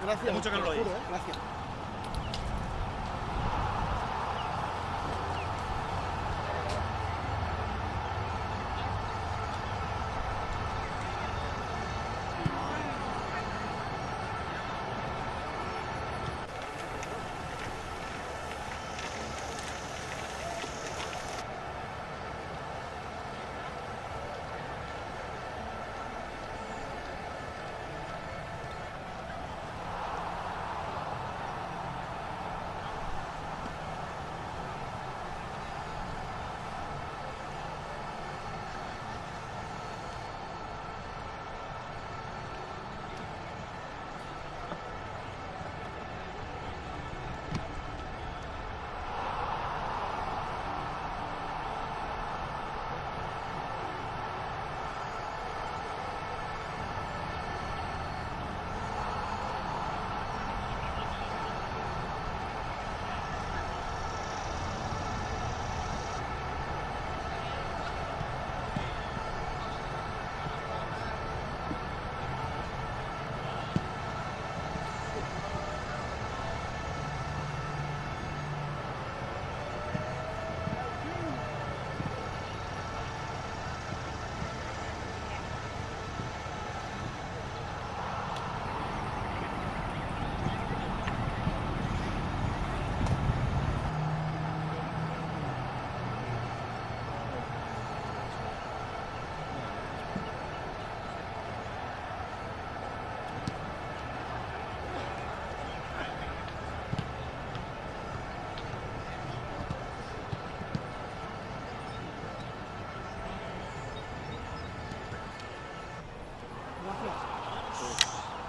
Gracias. Mucho que no lo oís. Gracias.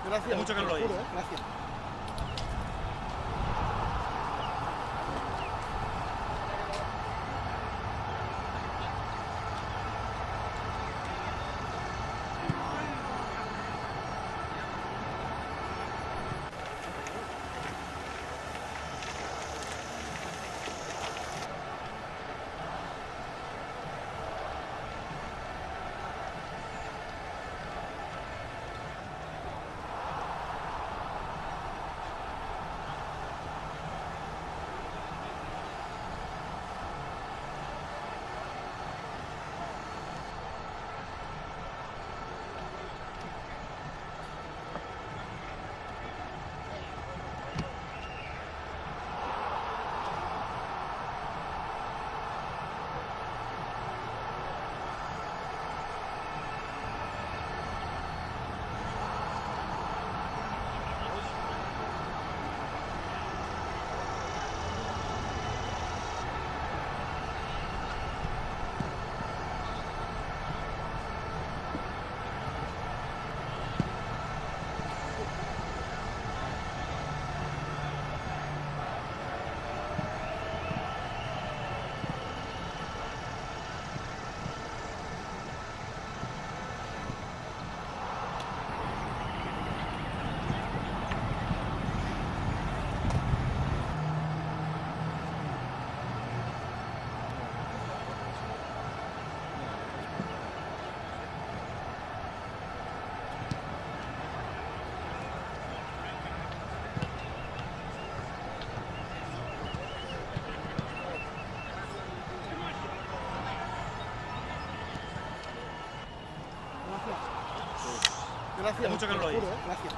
Gracias. Mucho que no lo oís. Gracias. Gracias. Mucho que no lo oís. Gracias.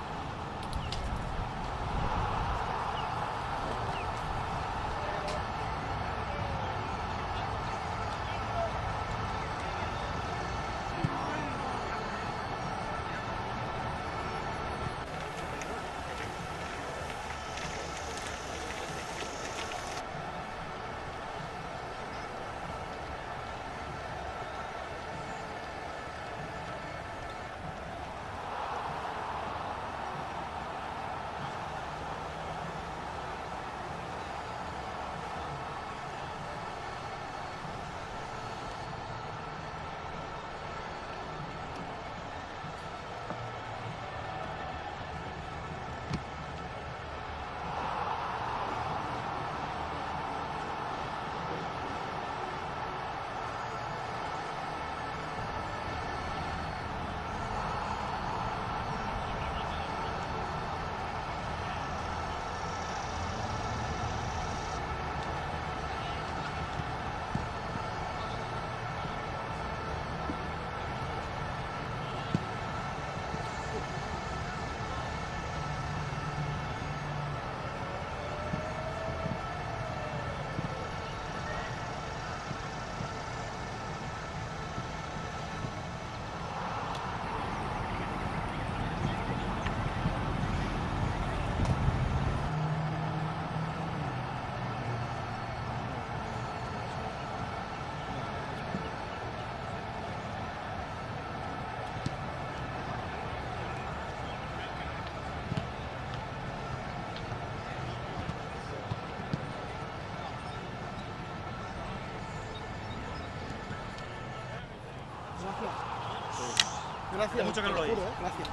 Gracias. Mucho calor ahí. Gracias.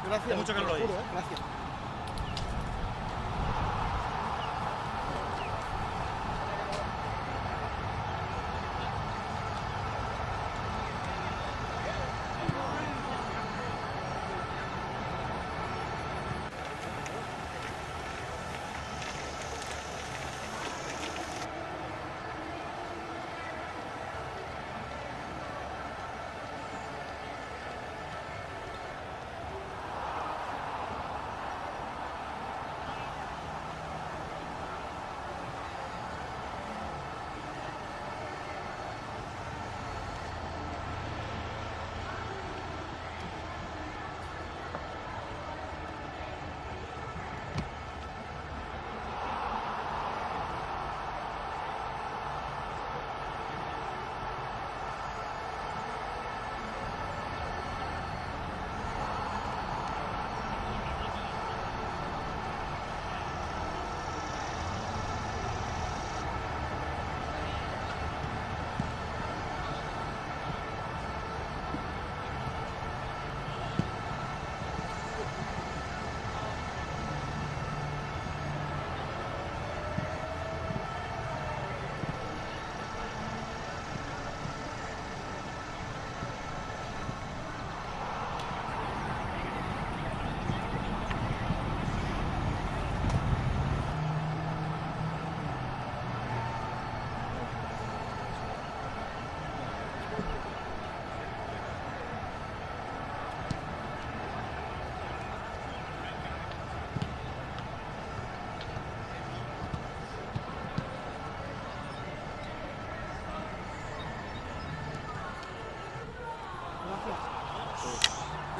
Gracias. Mucho calor ahí. Gracias.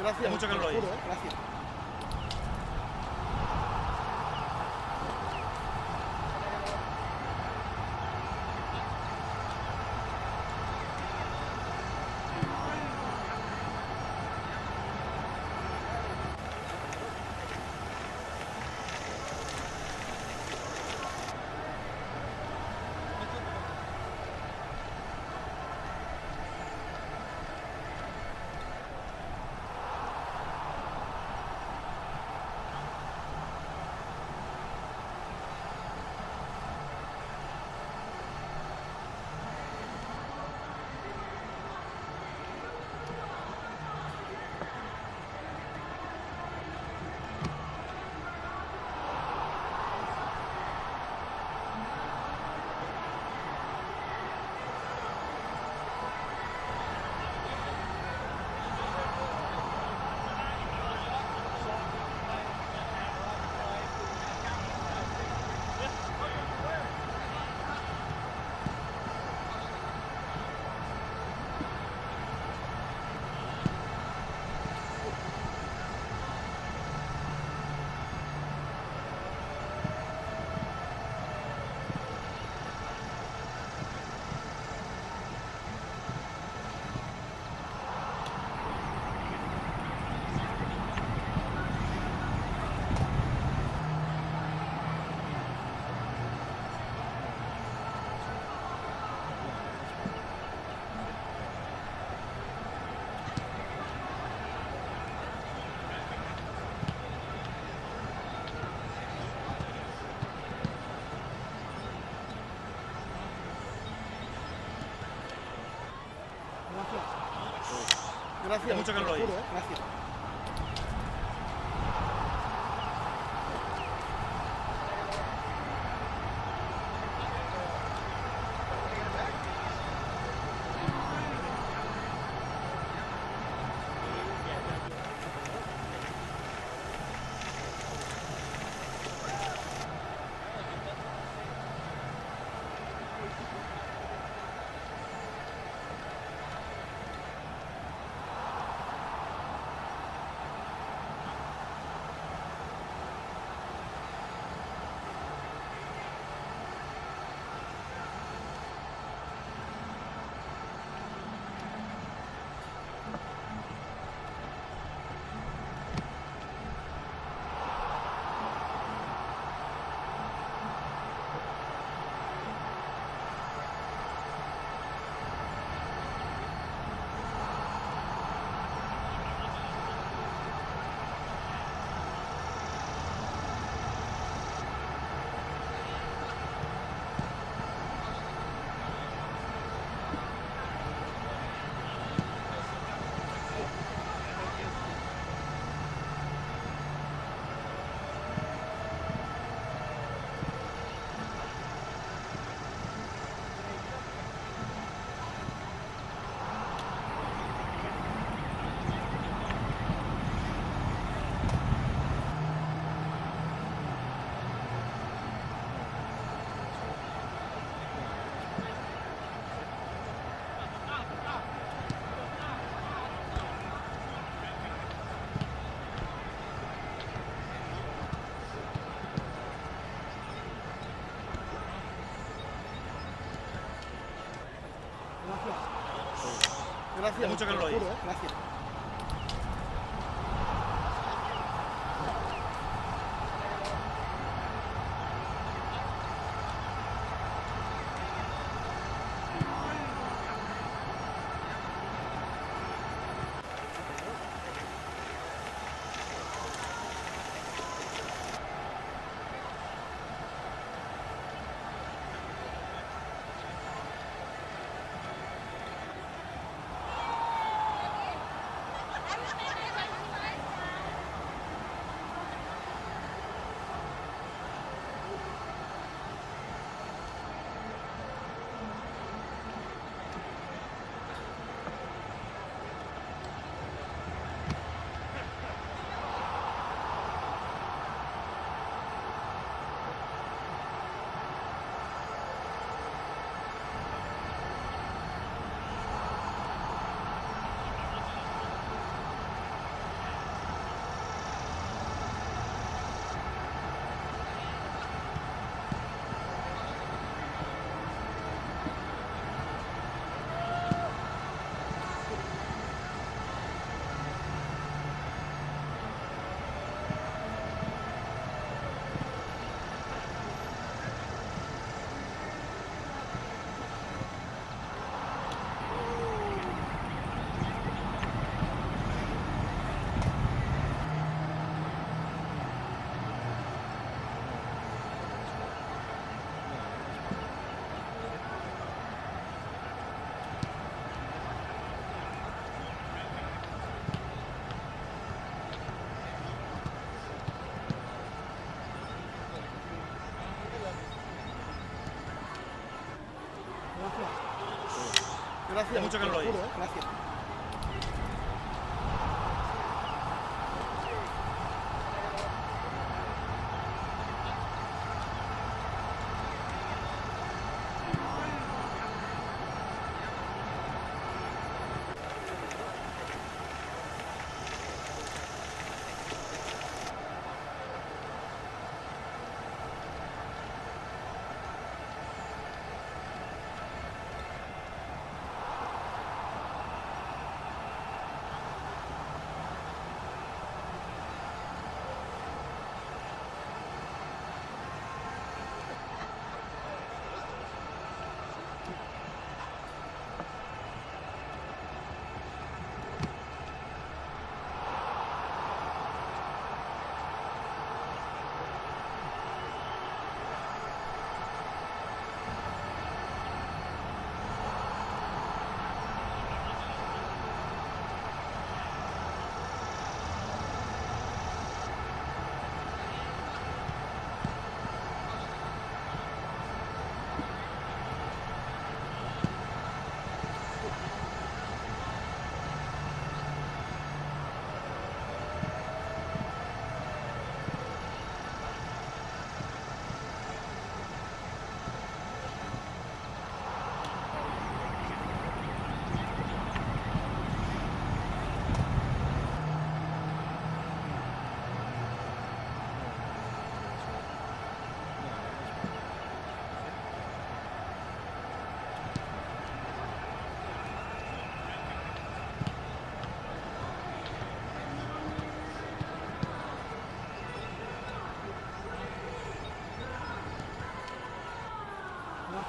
Gracias. Mucho calor ahí. Gracias. Gracias. Mucho calor ahí. Gracias. Gracias. Mucho calor ahí. Gracias. Gracias. Mucho calor ahí. Gracias.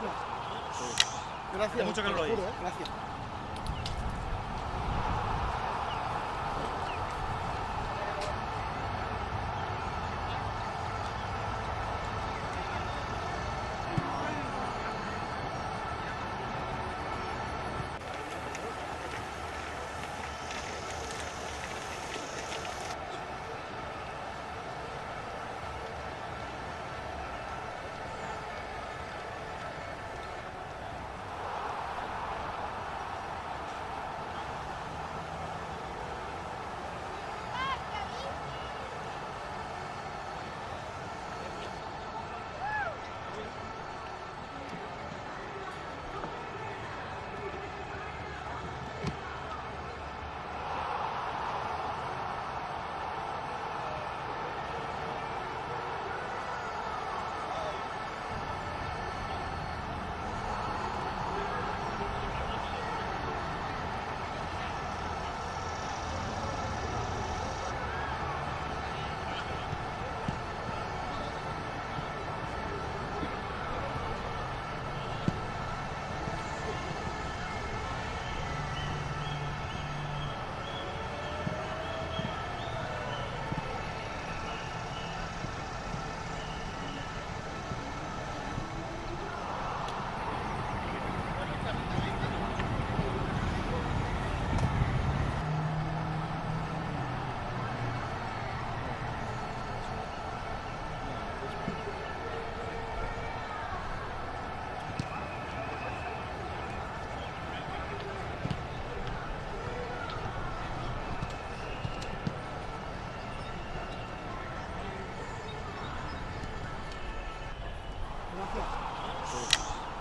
Gracias. Gracias. Mucho calor ahí. Gracias.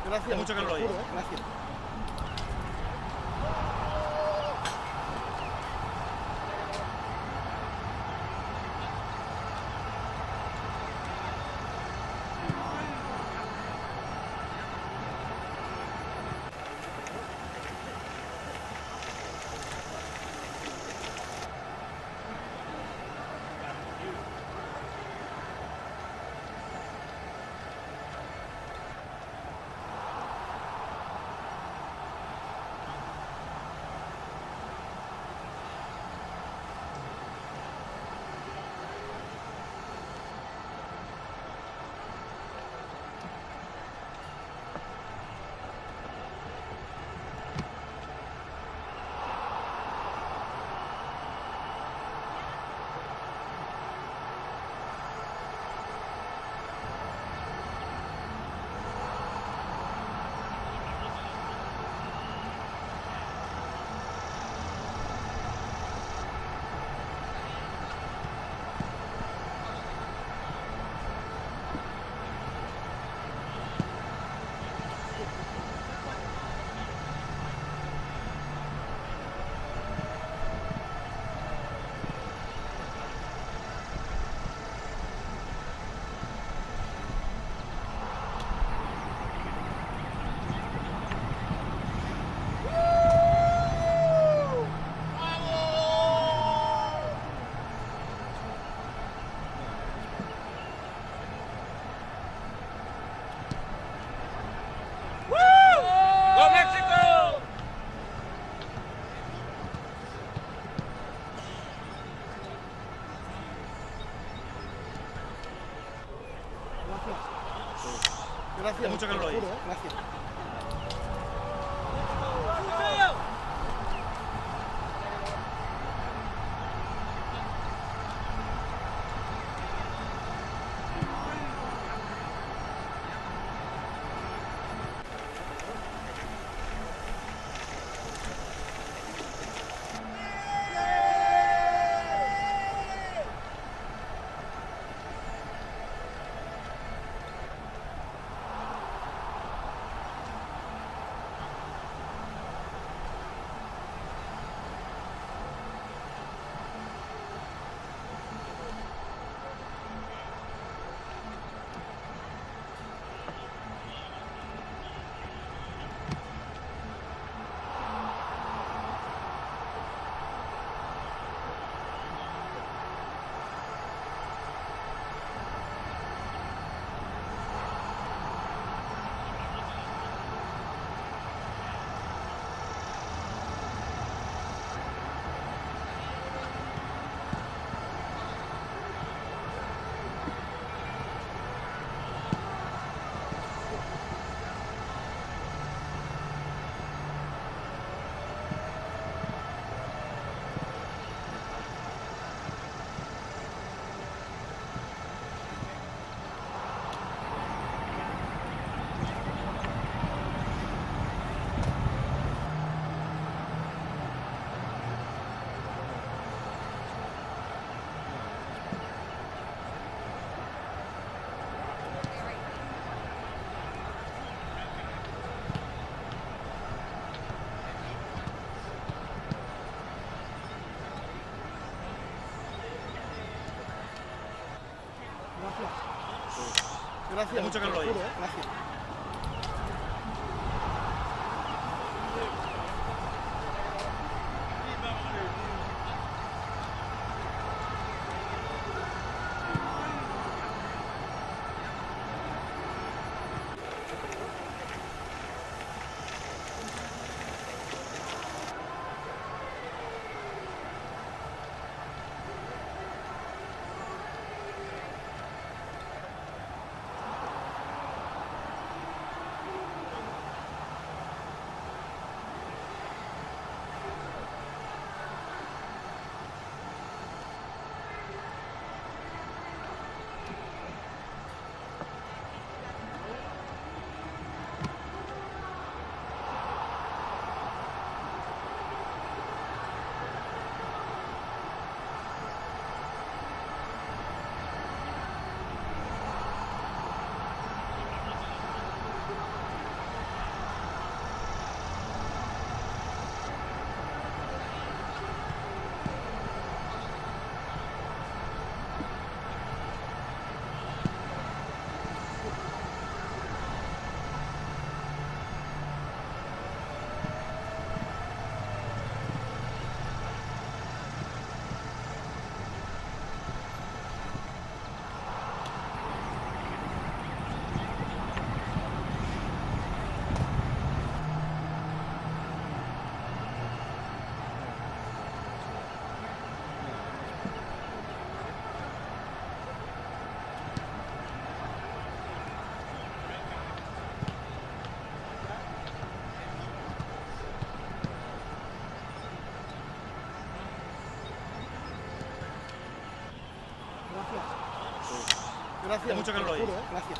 Gracias. Mucho calor ahí. Gracias. Gracias. Mucho calor ahí. Gracias. Gracias. Hay Gracias. mucho calor hoy. Gracias. Gracias. Hay mucho calor hoy. Gracias.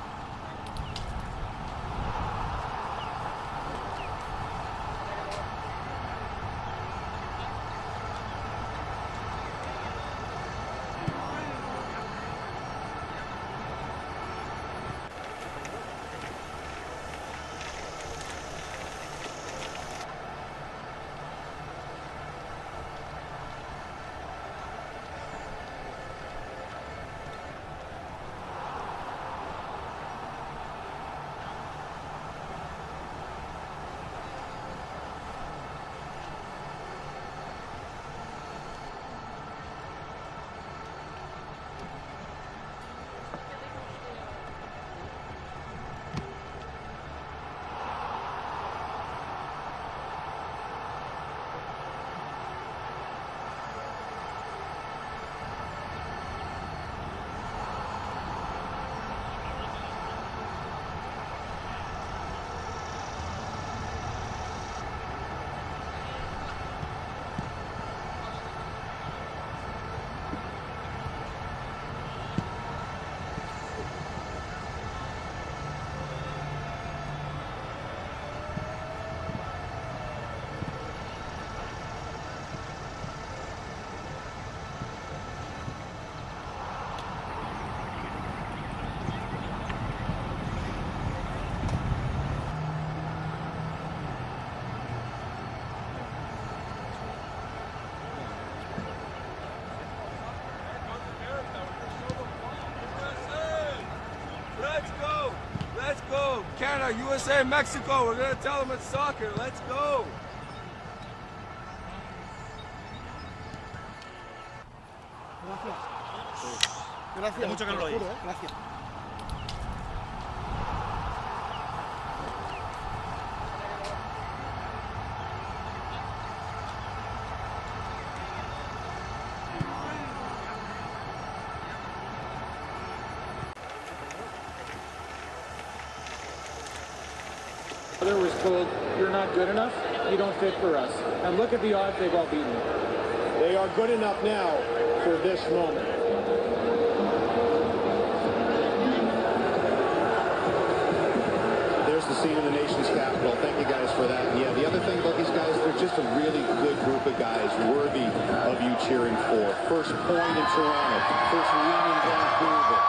Let's go! Canada, USA, Mexico. We're gonna tell them it's soccer. Let's go! Gracias. Gracias. Hay mucho calor hoy. Gracias. Was told, you're not good enough, you don't fit for us. And look at the odds they've all beaten. They are good enough now for this moment. There's the scene in the nation's capital. Thank you guys for that. And yeah, the other thing about these guys, they're just a really good group of guys worthy of you cheering for. First point in Toronto, first win in Vancouver.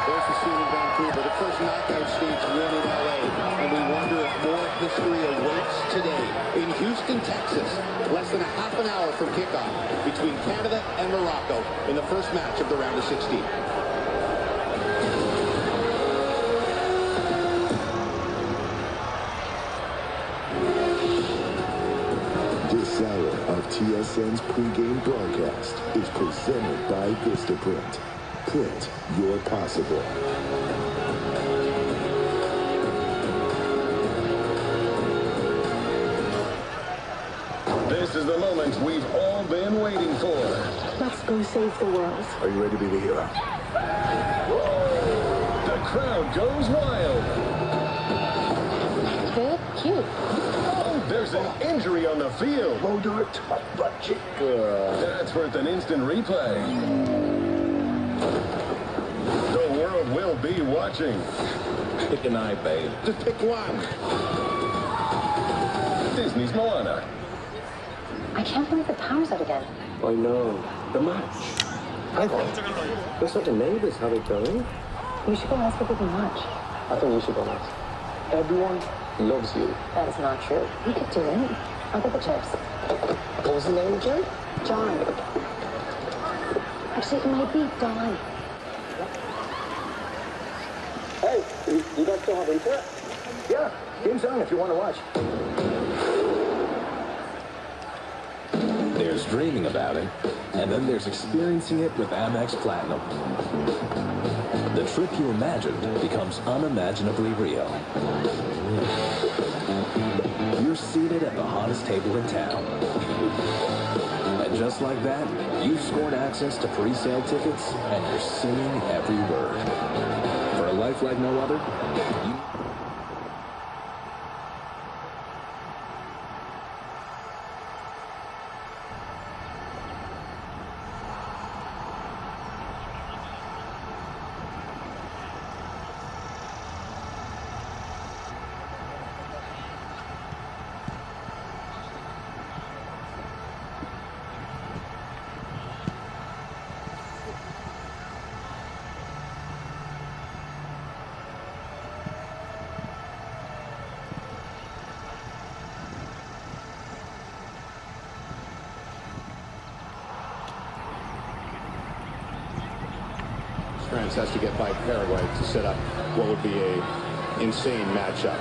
There's the scene in Vancouver, the first knockout stage win in LA. And we wonder if more history awaits today in Houston, Texas, less than a half an hour from kickoff between Canada and Morocco in the first match of the round of 16. TSN's pregame broadcast is presented by Vistaprint. Print your possible. This is the moment we've all been waiting for. Let's go save the world. Are you ready to be the hero? The crowd goes wild. They look cute. Oh, there's an injury on the field. Low dirt, butt cheek. That's worth an instant replay. The world will be watching. Pick an eye, babe. Just pick one. Disney's Moana. I can't believe the power's out again. I know. The match. Looks like the neighbors have it going. We should go ask if we can watch. I think we should go next. Everyone loves you. That is not true. We could do it. I'll get the chips. What was the name again? John. Actually, it might be Dawn. Hey, you guys still have internet? Yeah, game's on if you want to watch. There's dreaming about it, and then there's experiencing it with Amex Platinum. The trip you imagined becomes unimaginably real. You're seated at the hottest table in town. And just like that, you've scored access to pre-sale tickets, and you're singing every word. For a life like no other, France has to get by Paraguay to set up what would be a insane matchup.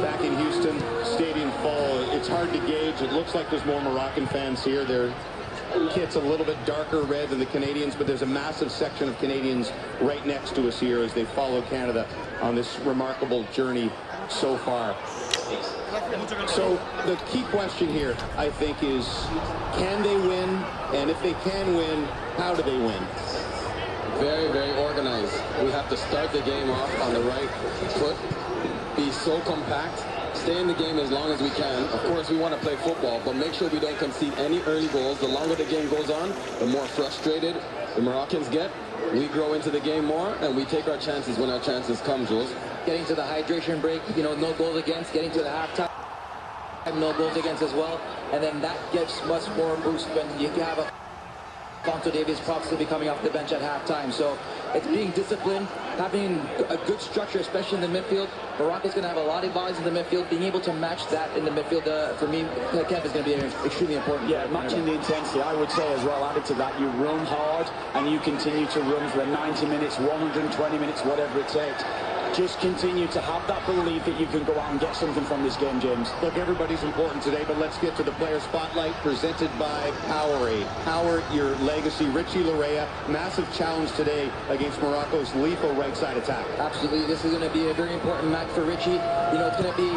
Back in Houston, stadium full. It's hard to gauge. It looks like there's more Moroccan fans here. Their kit's a little bit darker red than the Canadians, but there's a massive section of Canadians right next to us here as they follow Canada on this remarkable journey so far. So the key question here, I think, is can they win? And if they can win, how do they win? Very, very organized. We have to start the game off on the right foot, be so compact, stay in the game as long as we can. Of course, we want to play football, but make sure we don't concede any early goals. The longer the game goes on, the more frustrated the Moroccans get. We grow into the game more, and we take our chances when our chances come, Jules. Getting to the hydration break, no goals against, getting to the halftime, no goals against as well, and then that gives much more boost when you have a Fonto Davies possibly coming off the bench at halftime. So it's being disciplined, having a good structure, especially in the midfield. Morocco's going to have a lot of bodies in the midfield. Being able to match that in the midfield, for me, Kev, is going to be extremely important. Yeah, matching the intensity, I would say as well. Added to that, you run hard and you continue to run for 90 minutes, 120 minutes, whatever it takes. Just continue to have that belief that you can go out and get something from this game, James. Look, everybody's important today, but let's get to the player spotlight presented by Powerade. Power your legacy. Richie Larea, massive challenge today against Morocco's lethal right side attack. Absolutely. This is going to be a very important match for Richie. It's going to be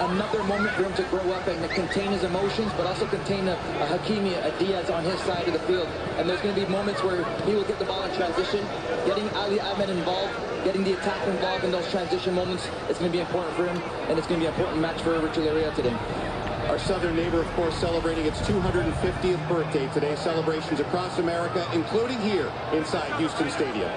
another moment for him to grow up and contain his emotions, but also contain a Hakimi, a Diaz on his side of the field. And there's going to be moments where he will get the ball in transition, getting Ali Ahmed involved, getting the attack involved in those transition moments. It's going to be important for him, and it's going to be an important match for Richie Larea today. Our southern neighbor, of course, celebrating its 250th birthday today. Celebrations across America, including here inside Houston Stadium.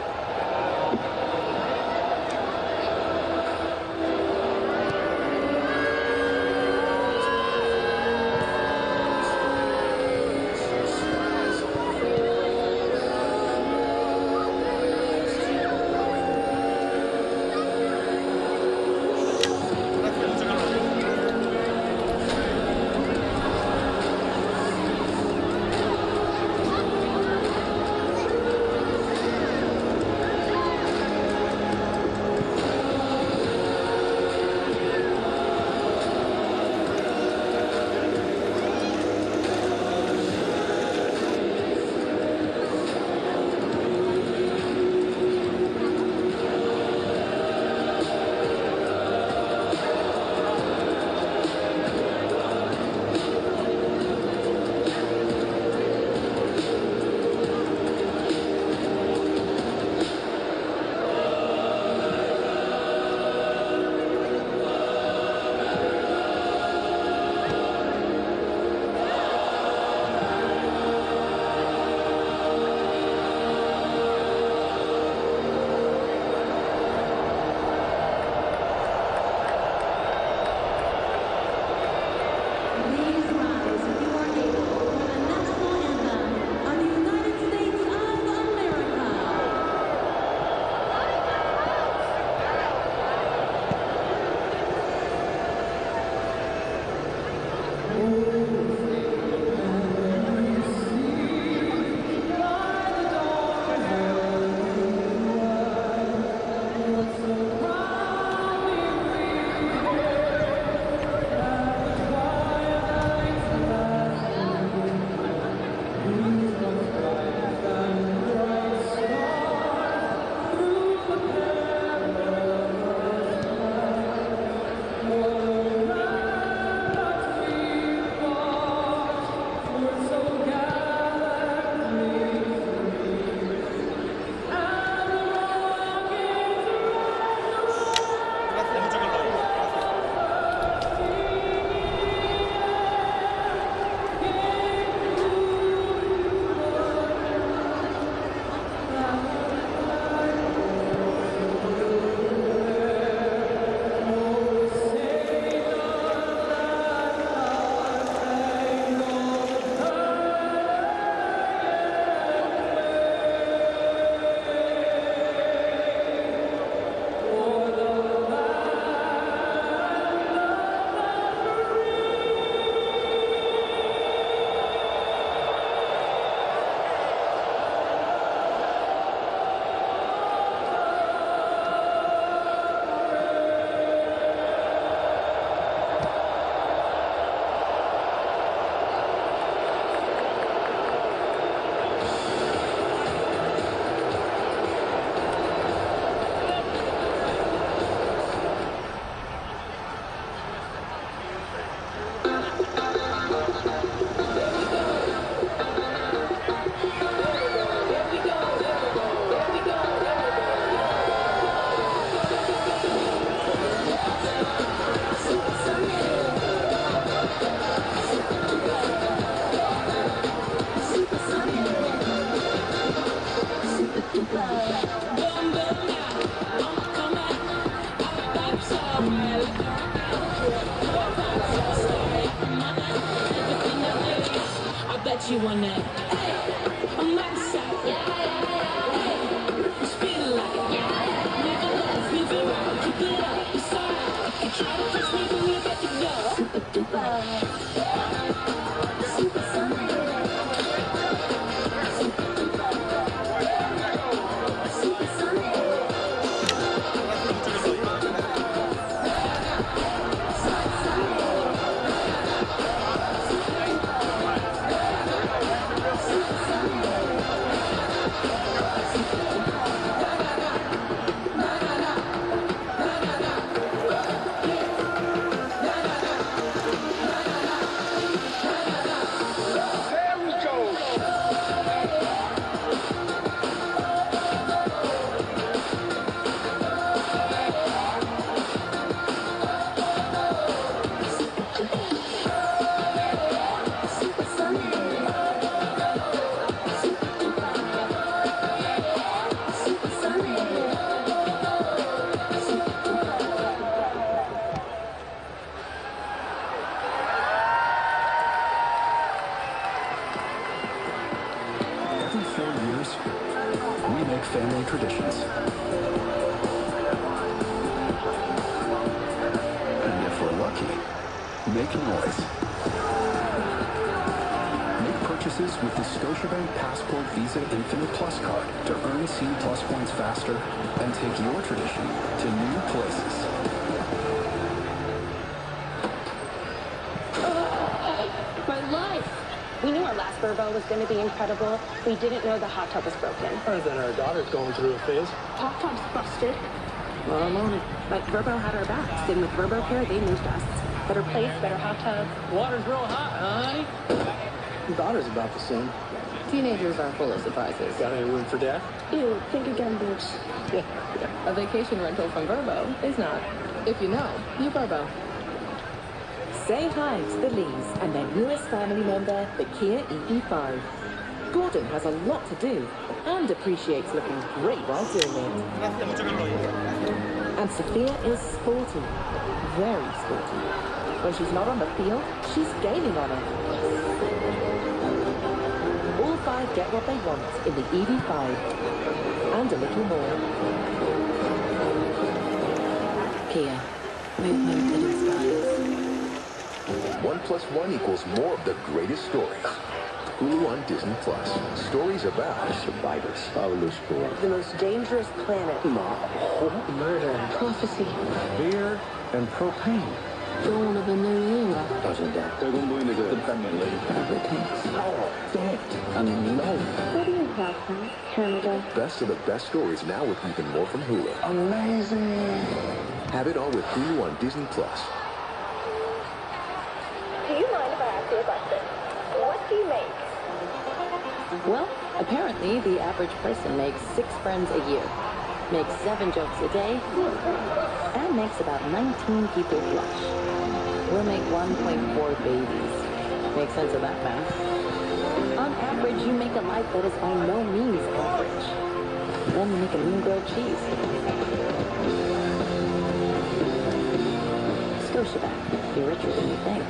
one now. Hey, I'm outside. Spin like it. Never left me around. Keep it up. It's alright. You try to touch me, but we got to go. Super duper. Super Sunday. We make family traditions. And if we're lucky, make noise. Make purchases with the Scotiabank Passport Visa Infinite Plus card to earn C Plus points faster and take your tradition to new places. My life! We knew our last Verbo was going to be incredible. We didn't know the hot tub was broken. And then our daughter's going through a phase. Hot tub's busted. Well, I'm on it. But Verbo had our backs, and with Verbo Care, they moved us. Better place, better hot tub. Water's real hot, honey. Your daughter's about the same. Teenagers are full of surprises. Got any room for dad? Ew, think again, bitch. A vacation rental from Verbo is not. If you know, you Verbo. Say hi to the Lees and their newest family member, the Kia EV5. Gordon has a lot to do and appreciates looking great while doing it. And Sophia is sporty, very sporty. When she's not on the field, she's gaining on it. All five get what they want in the EV5 and a little more. Kia, movement that inspires. 1 + 1 equals more of the greatest stories. Hulu on Disney Plus. Stories about survivors. The most dangerous planet. Murder. Prophecy. Beer and propane. Dawn of a new era. The Premier League. And no. What do you have, huh? Canada. Best of the best stories now with even more from Hulu. Amazing. Have it all with Hulu on Disney Plus. Do you mind if I ask you a question? What do you make? Well, apparently the average person makes 6 friends a year, makes 7 jokes a day, and makes about 19 people blush. We'll make 1.4 babies. Make sense of that math? On average, you make a life that is by no means average. Then you make a mean grilled cheese. Scotiabank, you're richer than you think.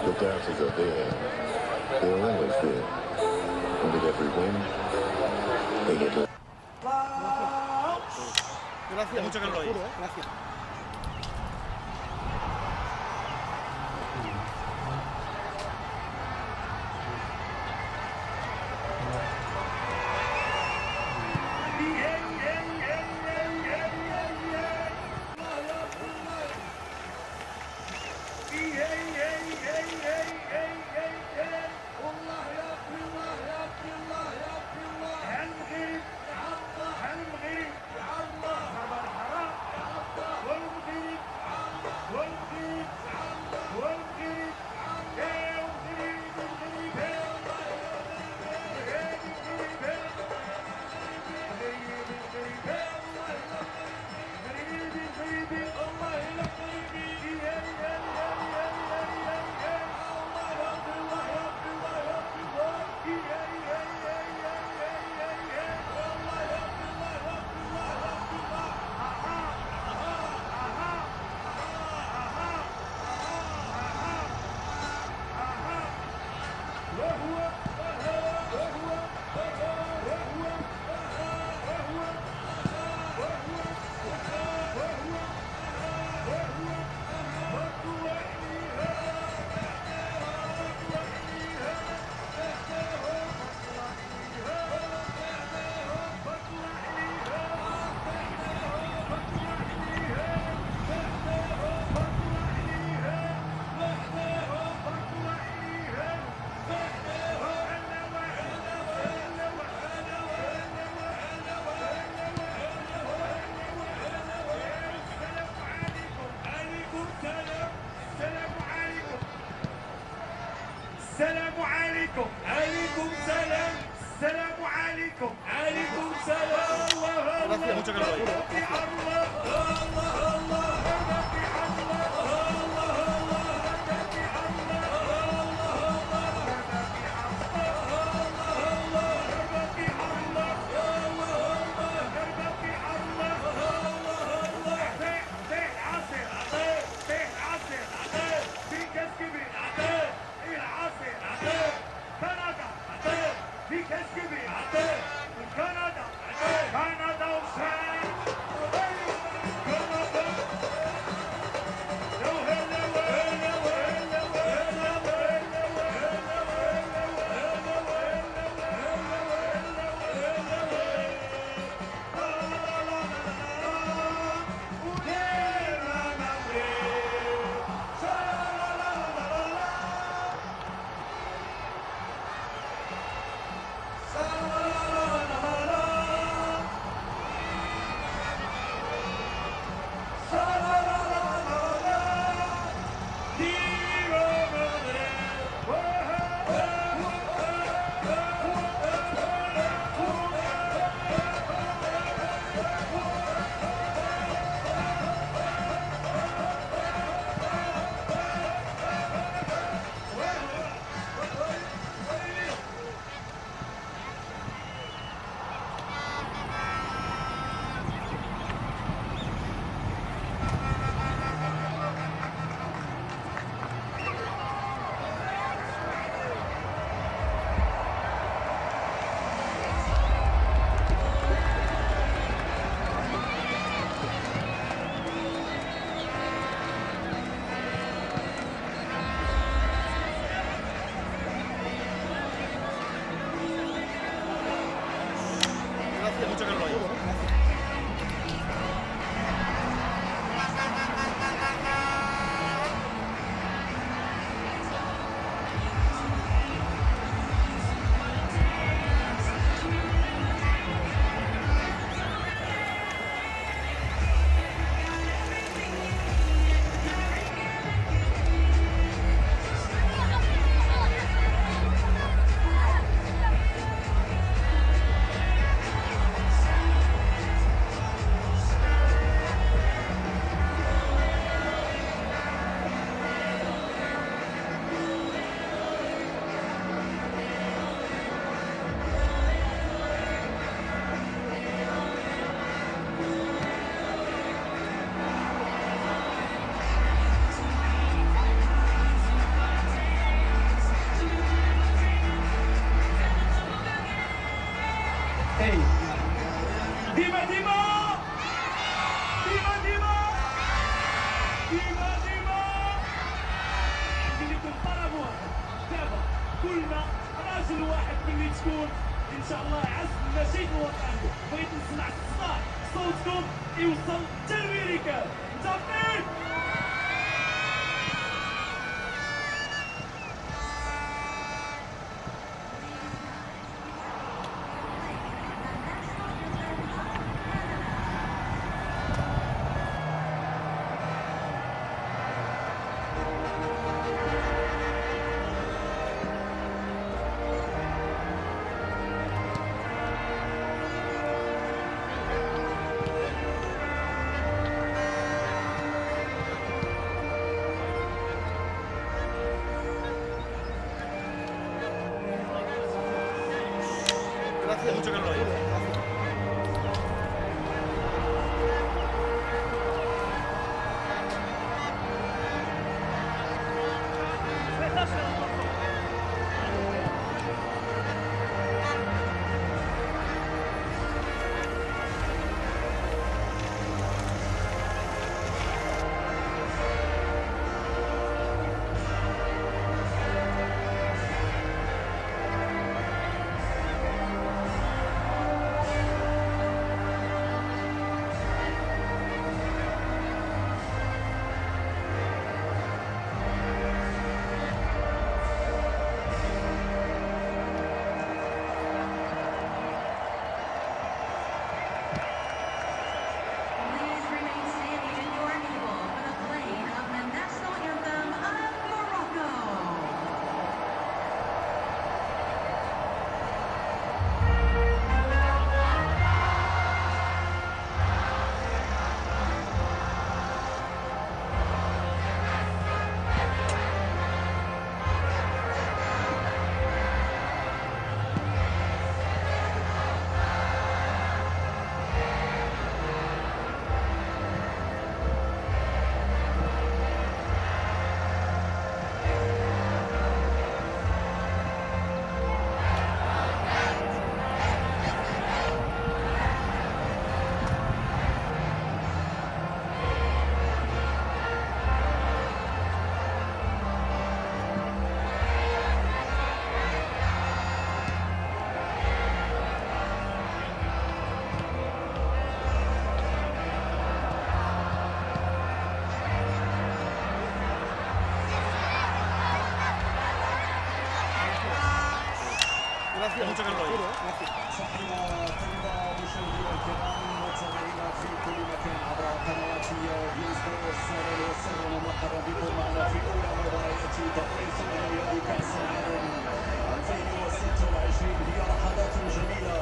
The dances are there. They're always there. And with every win, they get more. Gracias. Mucho calor hoy. Gracias. Mucho calor ahí. Mucho calor ahí. كلنا راجل واحد ملي تكون ان شاء الله عز النشيد الوطني بغيت نسمع الصداع صوتكم يوصل حتى لامريكا متفقين؟ mucho calor ahí. تحية طيبة مشاهدينا الكرام متابعينا في كل مكان عبر قنوات livescore. وسهلا ومرحبا بكم معنا في أولى مباريات دوري ثمانية كأس العالم 2026. هي لحظات جميلة،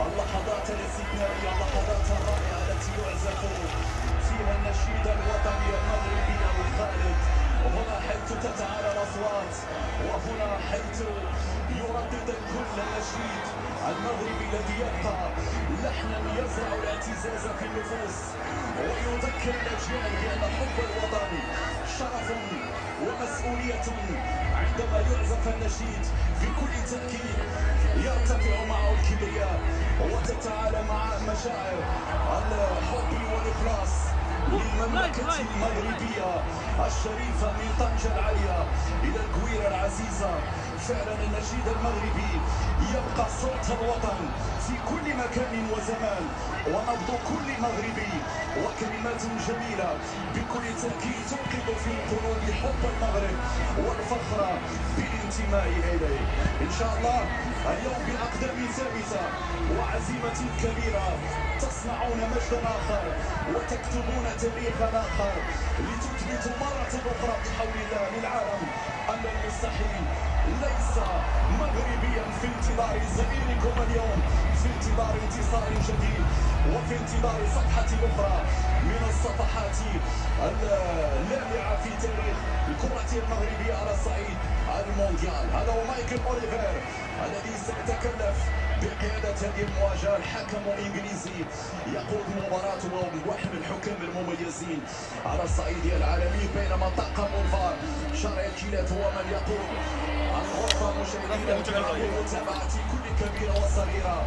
اللحظات الاستثنائية، اللحظات الرائعة التي يعزف فيها النشيد الوطني المغربي الخالد. هنا حيث تتعالى الأصوات، وهنا حيث يردد الكل النشيد المغربي الذي يبقى لحنا يزرع الاعتزاز في النفوس ويذكر الأجيال بأن حب الوطن شرف ومسؤولية. عندما يعزف النشيد بكل تأكيد يرتفع معه الكبرياء وتتعالى معه مشاعر الحب والإخلاص للمملكة المغربية الشريفة من طنجة العالية إلى الكويرة العزيزة. فعلا النشيد المغربي يبقى صوت الوطن في كل مكان وزمان، ونبض كل مغربي وكلمات جميلة بكل تأكيد توقظ في القلوب حب المغرب والفخر بالانتماء إليه. إن شاء الله اليوم بأقدام ثابتة وعزيمة كبيرة تصنعون مجدا آخر وتكتبون تاريخا آخر لتثبتوا مرة أخرى بحول الله للعالم أن المستحيل ليس مغربيا. في انتظار زميلكم اليوم، في انتظار انتصار جديد، وفي انتظار صفحة أخرى من الصفحات اللامعة في تاريخ الكرة المغربية على الصعيد المونديال. هذا هو مايكل أوليفير الذي سيتكلف بقيادة هذه المواجهة. الحكم الإنجليزي يقود مباراته وواحد من الحكام المميزين على الصعيد العالمي، بينما طاقم الفار شارع الكيلات هو من يقود الغرفة مشاهدينا الكرام لمتابعة كل كبيرة وصغيرة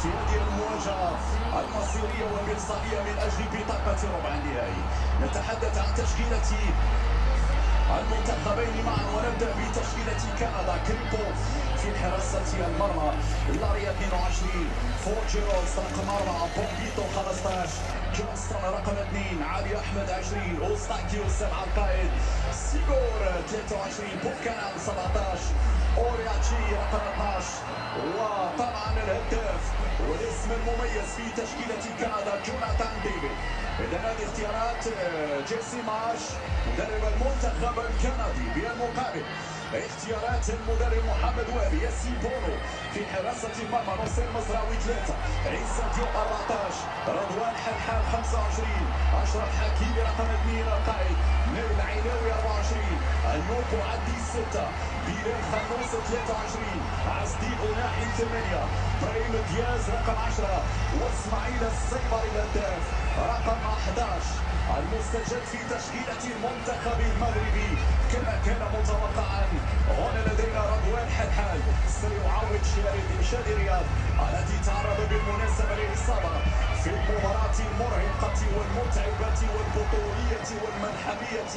في هذه المواجهة المصيرية والمرصادية من أجل بطاقة ربع النهائي. نتحدث عن تشكيلة المنتخبين معا، ونبدأ بتشكيلة كندا. كريبو في حراسة المرمى، لاريا 22، فورجيروس رقم 4، بومبيتو 15، جونستون رقم 2، علي أحمد 20، أوستاكيو 7 القائد، سيغور 23، بوكان 17، أورياتشي رقم 12، وطبعا الهداف والاسم المميز في تشكيلة كندا جوناثان ديفيد. إذا هذه اختيارات جيسي مارش مدرب المنتخب الكندي. بالمقابل اختيارات المدرب محمد وابي، ياسين بونو في حراسة المرمى، نصير مزراوي 3، عيسى ديوب 14، رضوان حلحال 25، أشرف حكيمي رقم 2 القائد، نيل عيناوي 24، النوبو عدي 6، بلال خنوس 23، عزدي أناحي 8، بريم دياز رقم 10، واسماعيل السيبري الهداف رقم 11. المستجد في تشكيلة المنتخب المغربي كما كان متوقعا، هنا لدينا رضوان حلحال سيعاود شادي رياض التي تعرض بالمناسبة للإصابة في المباراة المرهقة والمتعبة والبطولية والملحمية،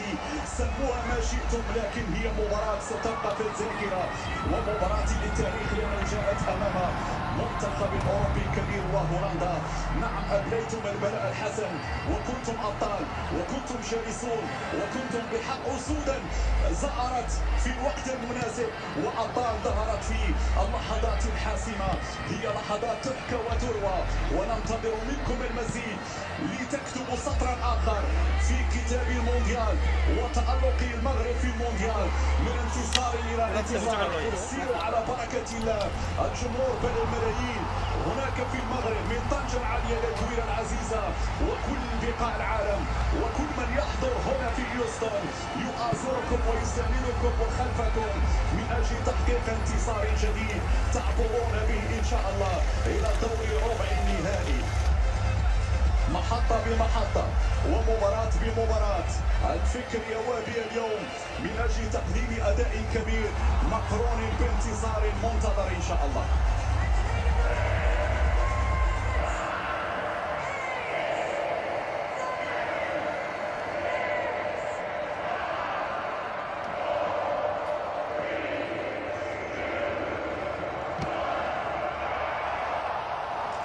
سموها ما شئتم، لكن هي مباراة ستبقى في الذاكرة ومباراة للتاريخ لأنها جاءت أمام منتخب أوروبي كبير وهولندا. نعم أبليتم البلاء الحسن وكنتم أبطال وكنتم شرسون وكنتم بحق أسودا زهرت في الوقت المناسب وأبطال ظهرت في اللحظات الحاسمة. هي لحظات تحكى وتروى، وننتظر منكم المزيد لتكتبوا سطرا آخر في كتاب المونديال وتألق المغرب في المونديال من انتصار إلى انتصار. سيروا على بركة الله. الجمهور بل الملايين هناك في المغرب من طنجة العالية إلى الكويرة العزيزة وكل بقاع العالم، وكل من يحضر هنا في هيوستن يؤازركم ويساندكم وخلفكم من أجل تحقيق انتصار جديد تعبرون به إن شاء الله إلى دور ربع النهائي. محطة بمحطة ومباراة بمباراة، الفكر يوابي اليوم من أجل تقديم أداء كبير مقرون بانتصار منتظر إن شاء الله.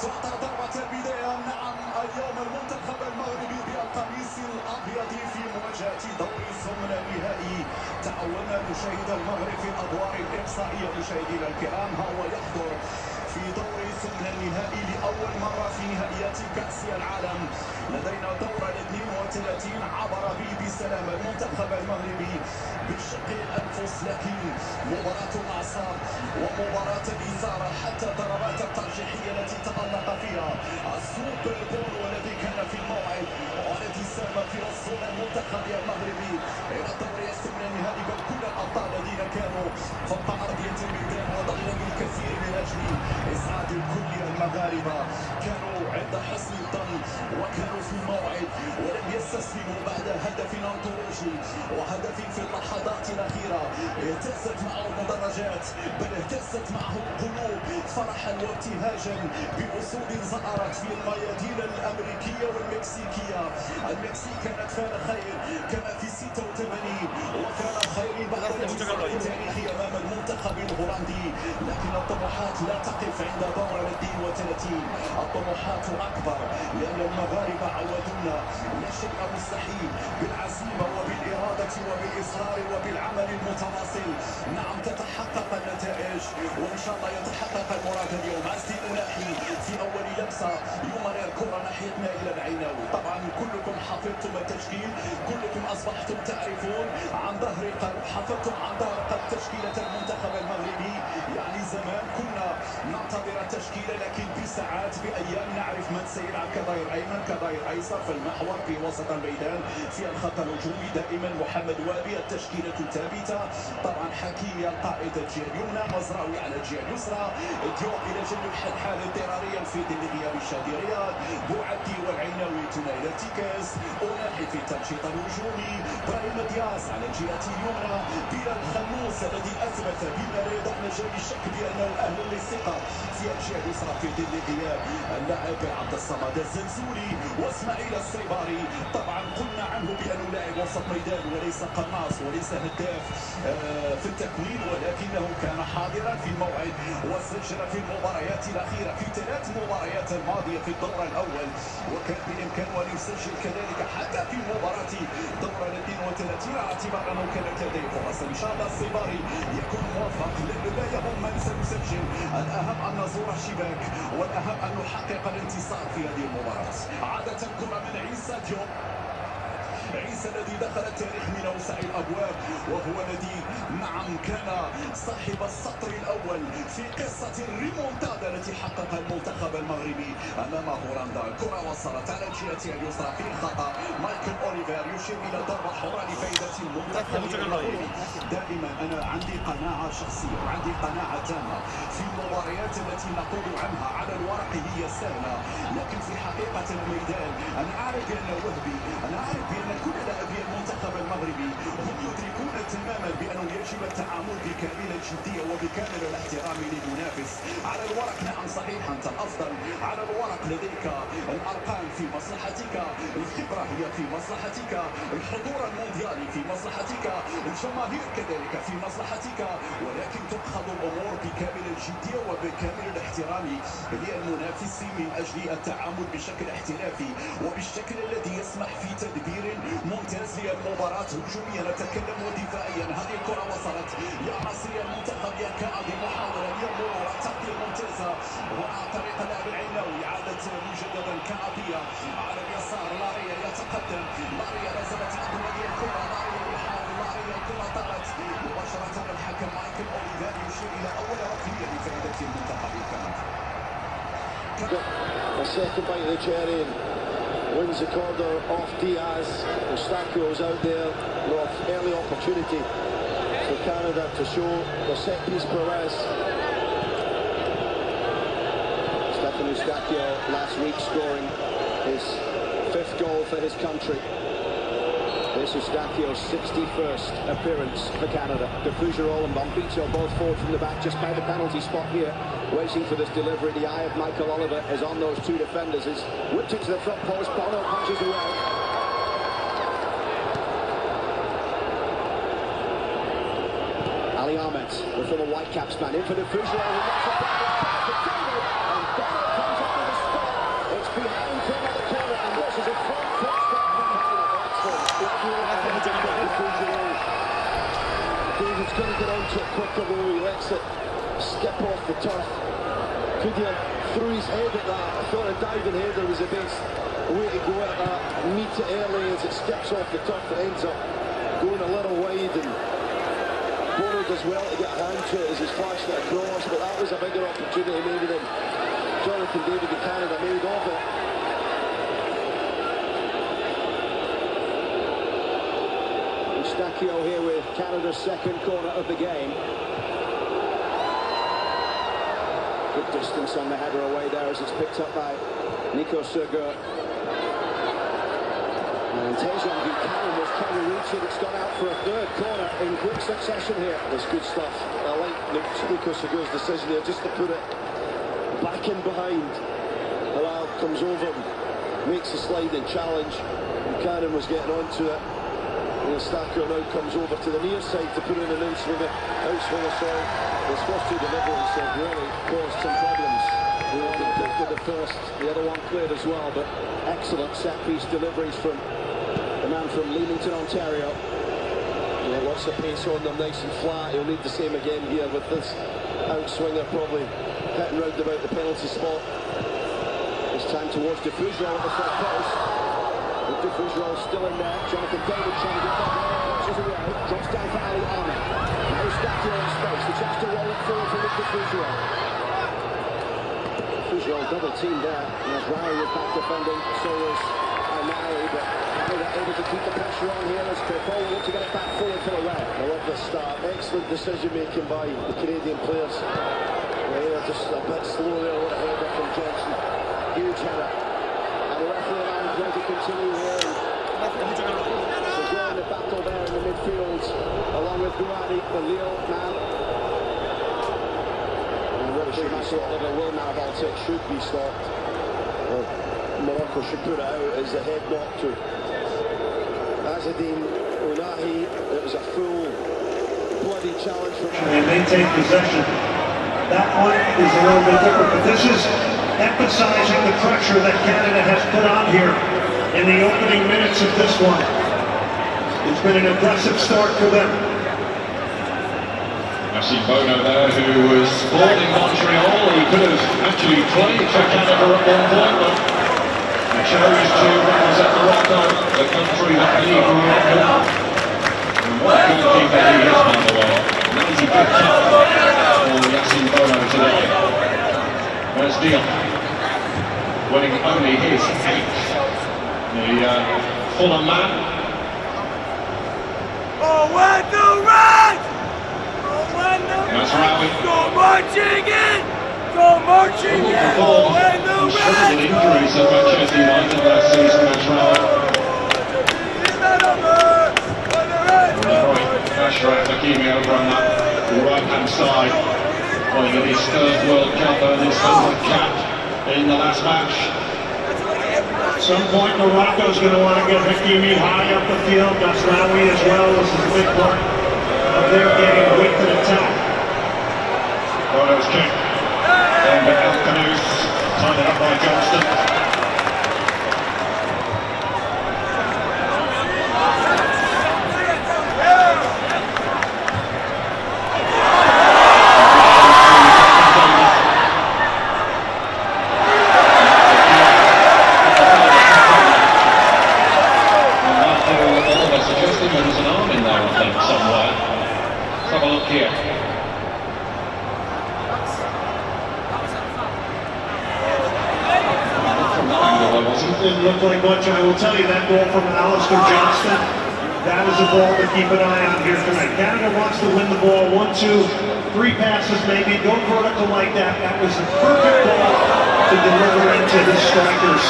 تعطى ضربة البداية. نعم اليوم المنتخب المغربي القميص الأبيض في مواجهة دور الثمن النهائي. تعودنا نشاهد المغرب في الأدوار الإقصائية مشاهدينا الكرام، ها هو يحضر في دور الثمن النهائي لأول مرة في نهائيات كأس العالم. لدينا دور 32 عبر به بسلام المنتخب المغربي بالشق الأنفس، لكن مباراة الأعصاب ومباراة الإثارة حتى ضربات الترجيحية التي تألق فيها السوبر بول والذي كان في الموعد والذي ساهم في وصول المنتخب المغربي إلى دور الثمن النهائي. بل كل الأبطال الذين كانوا فوق أرضية الميدان وضحوا بالكثير من أجل إسعاد كل المغاربة كانوا عند حسن الظن وكانوا في الموعد ولم يستسلموا بعد هدف أنطولوجي وهدف في اللحظات الأخيرة. اهتزت معه المدرجات بل اهتزت معه القلوب فرحا وابتهاجا بأسود زأرت في الميادين الأمريكية والمكسيكية. المكسيك كانت فعل خير كما في 86 وفعل خير بعد الانتصار التاريخي أمام المنتخب الهولندي، لكن الطموحات لا تقف عند دور 32. الطموحات أكبر لأن المغاربة عودونا لا شيء مستحيل بالعزيمة وبالإرادة وبالإصرار وبالعمل المتواصل. نعم تتحقق النتائج وإن شاء الله يتحقق المراد اليوم. عزي ألاحي في أول لمسة يمرر الكرة ناحيتنا إلى العيناوي. طبعا كلكم حفظتم التشكيل، كلكم أصبحتم تعرفون عن ظهر قلب، حفظتم عن ظهر قلب تشكيلة المنتخب المغربي. يعني زمان كنا ننتظر التشكيلة لكن بساعات بأيام نعرف من سيلعب كظهير أيمن كظهير أيسر في المحور في وسط الميدان في الخط الهجومي. دائما محمد وابي التشكيلة ثابتة. طبعا حكيمي القائد الجهة اليمنى، مزراوي على الجهة اليسرى، ديوب إلى جنب الحال اضطراريا في ظل غياب الشادي رياض، بوعدي والعيناوي ثنائي الارتكاز، أوناحي في التنشيط الهجومي، ابراهيم دياز على الجهة اليمنى، بلال خلوص الذي أثبت بما لا يدع مجال الشك بأنه أهل للثقة في الجهة اليسرى في ظل غياب اللاعب عبد الصمد الزنزوري واسماعيل الصيباري. طبعا قلنا عنه بأنه لاعب وسط ميدان وليس قناص وليس هداف في التكوين، ولكنه كان حاضرا في الموعد وسجل في المباريات الأخيرة في 3 مباريات الماضية في الدور الأول، وكان بإمكانه أن يسجل كذلك حتى في مباراة دور 32 على اعتبار أنه كانت لديه فرص. إن شاء الله الصيباري يكون موفق، لا يهم من سيسجل، الأهم أن نزور الشباك والأهم أن نحقق الانتصار في هذه المباراة. عادة الكرة من عيسى ديوب، عيسى الذي دخل التاريخ من أوسع الأبواب وهو الذي نعم كان صاحب السطر الأول في قصة الريمونتادا التي حققها المنتخب المغربي أمام هولندا. الكرة وصلت على الجهة اليسرى في خطأ مايكل أوليفير يشير إلى ضربة حرة لفائدة المنتخب المغربي. دائما أنا عندي قناعة شخصية وعندي قناعة تامة في المباريات التي نقول عنها على الورق هي سهلة، لكن في حقيقة الميدان أنا أعرف بأن وهبي، أنا أعرف بأن كل لاعبي المنتخب المغربي هم يدركون تماما بأنه يجب التعامل بكامل الجدية وبكامل الاحترام للمنافس. على الورق نعم صحيح أنت الأفضل، على الورق لديك الأرقام في مصلحتك، الخبرة هي في مصلحتك، الحضور المونديالي في مصلحتك، الجماهير كذلك في مصلحتك، ولكن تؤخذ الأمور بكامل الجدية وبكامل الاحترام للمنافس من أجل التعامل بشكل احترافي وبالشكل الذي يسمح في تدبير ممتاز للمباراة هجوميا نتكلم ودفاعيا. هذه الكرة وصلت يا مصري المنتخب يا كاظم محاولة للمرور تغطية ممتازة وعن طريق اللاعب العيناوي عادت مجددا كعبية على اليسار. لاريا يتقدم، لاريا نزلت أقوى الكرة، لاريا يحاول، لاريا الكرة طلعت مباشرة. الحكم مايكل أوليفير يشير إلى أول ركنية لفائدة المنتخب الكندي. A second bite of the cherry. Wins the corner off Diaz. Sofascore's out there. Early opportunity for Canada to show the set piece prowess. Sofascore last week scoring his 5th goal for his country. This is Sofascore's 61st appearance for Canada. Defougerol and Bombito both forward from the back just by the penalty spot here. Waiting for this delivery. The eye of Michael Oliver is on those 2 defenders. Is whipped into the front post. Bono punches away. Ali Ahmed, the former Whitecaps man, in for Defougerol. And Bono comes up with a spot. It's behind for another corner, and this is a front foot stop from it quicker though, he lets it skip off the turf. Could he have threw his head at that? I thought a diving header was the best way to go at that. Meet it early as it skips off the turf. It ends up going a little wide, and Bono does well to get a hand to it as he's flashed it across, but that was a bigger opportunity maybe than Jonathan David in Canada made of it. Eustachio here with Canada's second corner of the game. Good distance on the header away there as it's picked up by Nico Sergeur. And Tejan Buchanan was trying to reach it. It's gone out for a third corner in quick succession here. It's good stuff. I like Nico Sergeur's decision there just to put it back in behind. Halal comes over, makes a sliding challenge. Buchanan was getting onto it. And Eustachio now comes over to the near side to put in an outswinger. His first two deliveries have really caused some problems. The one picked the first, the other one cleared as well, but excellent set-piece deliveries from the man from Leamington, Ontario. Yeah, lots of pace on them, nice and flat. He'll need the same again here with this outswinger probably hitting round about the penalty spot. This time towards Diffusion at the front post. Diffusion still in there. Jonathan David trying to get back there. Watches away. Drops down for Ali Ahmed. Now Eustachio in space. The chance to roll it forward for Diffusion. Diffusion double team there. And Riley was back defending. So was Amari, but Canada able to keep the pressure on here as Cole wants to get it back forward for a red. I love this start. Excellent decision making by the Canadian players. They were just a bit slow there with a header from Johnson. Huge header. And the referee allowing play to continue here. Seguin in the battle there in the midfield, along with Guadi, the Lille man. And Richard Massarotta will now halt it, should be stopped. Well, Morocco should put it out as the head knock to Azzedine Ounahi. It was a full bloody challenge from him. And they take possession. That one is a little bit different, but this is emphasizing the pressure that Canada has put on here in the opening minutes of this one. It's been an aggressive start for them. I've seen Bono there, who was born in Montreal. He could have actually played for Canada at one point, but he chose to represent Morocco, the country that he grew up in. And what a good keeper he is, by the way. 90 good shot for Yassine Bono today. There's Dion, winning only his 8th. The Fulham man. Oh, when the red! Oh, when the That's Rowie. Go marching in! Go marching in! Oh, when the red! Struggled with injuries at Manchester United last season, that's Rowie. Ashraf Hakimi over on that right-hand side. Playing in his 3rd World Cup and his 100th cap in the last match. At some point, Morocco's going to want to get Hakimi high up the field. Nasraoui as well. This is a big part of their getting width and attack. Bono's kick. And El Canoes tied it up by Johnston. Didn't look like much. I will tell you that goal from Alistair Johnston, that is a ball to keep an eye on here tonight. Canada wants to win the ball 1, 2, 3 passes maybe. Go vertical like that. That was a perfect ball to deliver into the strikers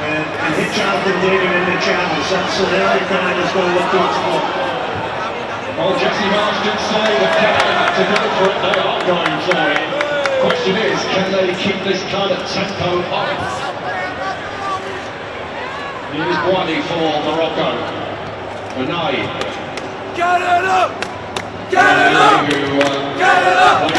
and hit Jonathan David in the channels. That's an area Canada's going to look to explore. Well, Jesse Marsh did say that Canada had to go for it. They are going for it. Question is, can they keep this kind of tempo up? Here's Guadi for Morocco. Unai. Get it up! Get it up! Get it up!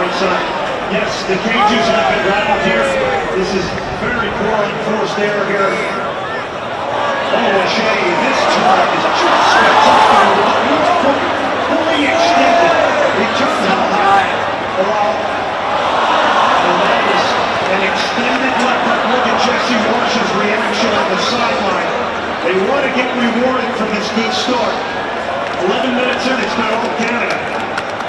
onside. Yes, the cages have been rattled here. This is very poor unforced error here. Oh, Shea, this turn is just spectacular. Fully extended. He turns out high. And that is an extended left. Look at Jesse Marsh's reaction on the sideline. They want to get rewarded for this good start. 11 minutes in, it's not all Canada.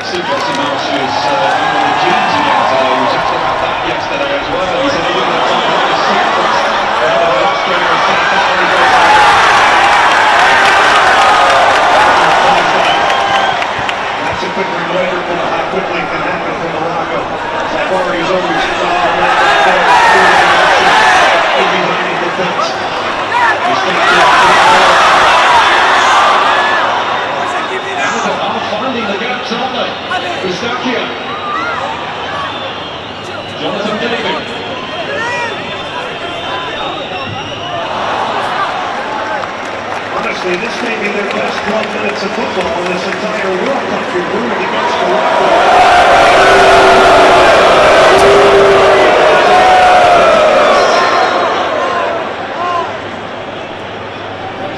See Jesse Marsh is under the jeans again today. We talked about that yesterday as well. He said he didn't have time to his secrets. Australia is so far he goes. That's a quick reminder for how quickly it can happen for Morocco. Safari's always behind the defense. Finding the gaps, aren't they? Gustakia. Jonathan David. Honestly, this may be their best 12 minutes of football in this entire World Cup. You're rooting against Morocco.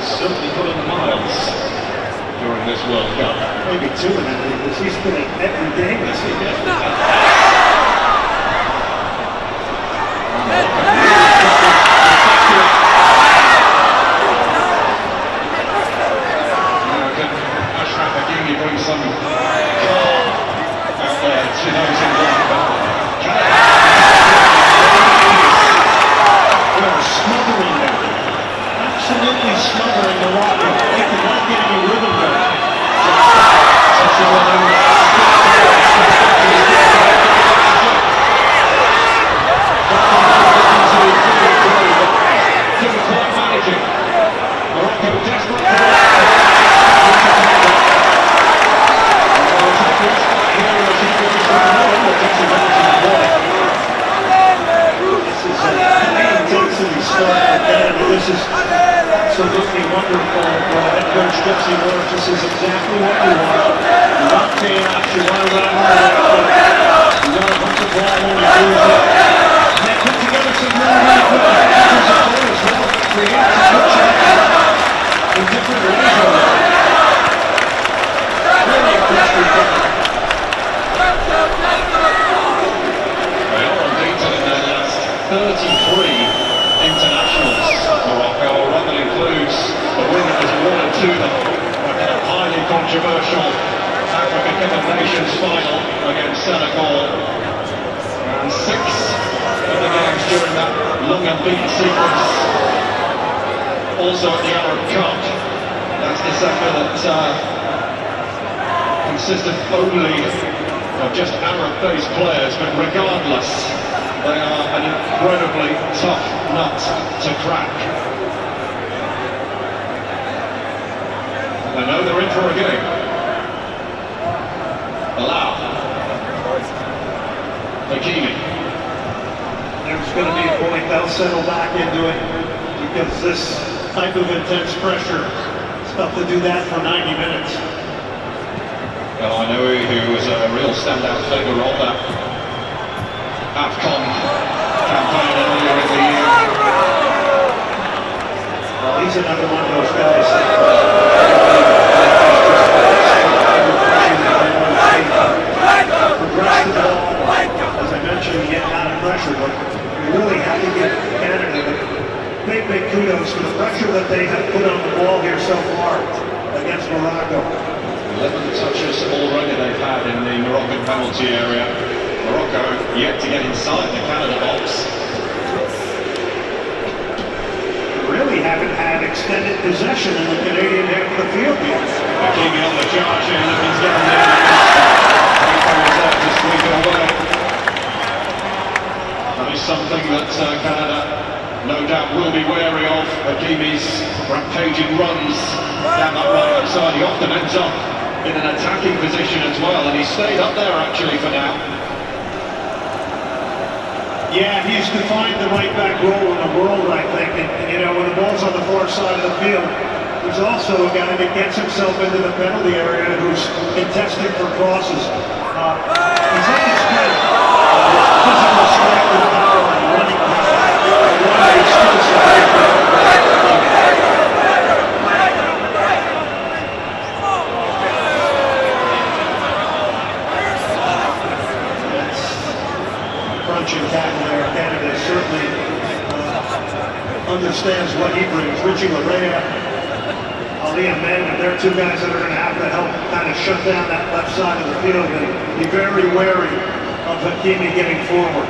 Certainly put in the miles during this World Cup. Maybe 2 in it, because he's been at every game this year. Ashraf Hakimi brings some calm out there to those involved. They're smothering them. Absolutely smothering Morocco. They could not get any rhythm there. This is absolutely wonderful. Head coach Jesse Marsh, this is exactly what you want. You want chaos, you want to run hard, you want to put the ball when you lose it. And they put together some really good packages of players as well. Create some good chances in different ways over there. Really impressive. They are indeed in their last 33 internationals. Morocco, or that includes the win that was awarded to them at a highly controversial African Cup of Nations final against Senegal. And 6 of the games during that long unbeaten sequence. Also at the Arab Cup. That's the sector that consisted only of just Arab-based players, but regardless, they are an incredibly tough nut to crack. They know they're in for a game. Allow. Hakimi. There's going to be a point they'll settle back into it, because this type of intense pressure, it's tough to do that for 90 minutes. Well, I know who was a real standout figure of that AFCON campaign earlier in the year. Well, he's another one of those guys. Progressed the ball. As I mentioned, he had a lot of pressure, but we really have to give Canada big kudos for the pressure that they have put on the ball here so far against Morocco. 11 touches already they've had in the Moroccan penalty area. Morocco yet to get inside the Canada box. Really haven't had extended possession in the Canadian half of the field yet. Hakimi on the charge here, looking to get on there. To squeeze it away. That is something that Canada no doubt will be wary of. Hakimi's rampaging runs down that right-hand side. He often ends up in an attacking position as well, and he stayed up there actually for now. Yeah, he's defined the right back role in the world, I think. And you know, when the ball's on the far side of the field, there's also a guy that gets himself into the penalty area who's contesting for crosses. He's at his best approaching tackle there. Canada certainly understands what he brings. Richie Larea, Ali Ahmed, they're two guys that are going to have to help kind of shut down that left side of the field and be very wary of Hakimi getting forward.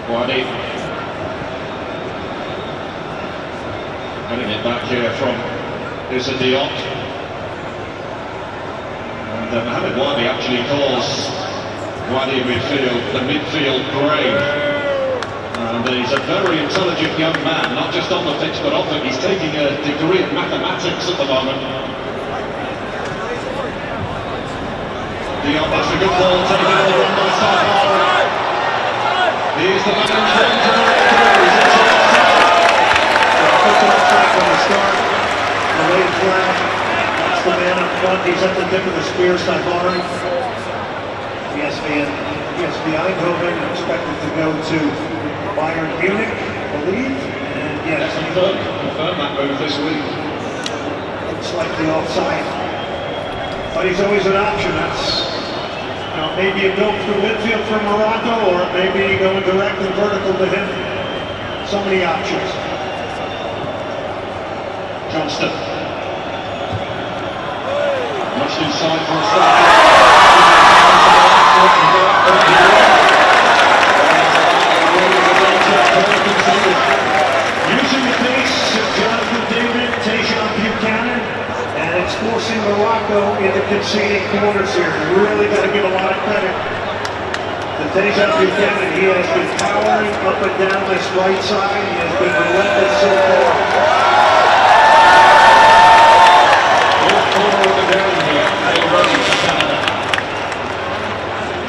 Wadi. Getting it back here from Issa Diop. And Mohamed Wadi actually calls Wadi midfield the midfield brain. And he's a very intelligent young man, not just on the pitch but off it. He's taking a degree in mathematics at the moment. Diop, that's a good ball taken on the run by Sofascore. Here's the man in front of the Puts it up track from the start. The late flag. That's the man up front. He's at the tip of the spear, Saibari. PSV Eindhoven expected to go to Bayern Munich, I believe. And yes, confirmed that move this week. Slightly offside. But he's always an option. That's maybe a go through midfield for Morocco, or maybe going direct and vertical to him. So many options. Johnston. Rushed inside for a start. Using the pace of Jonathan David, Tajon Buchanan, and it's forcing Morocco into conceding corners here. You really got to give a lot of credit to Tajon Buchanan. He has been powering up and down this right side. He has been relentless so far.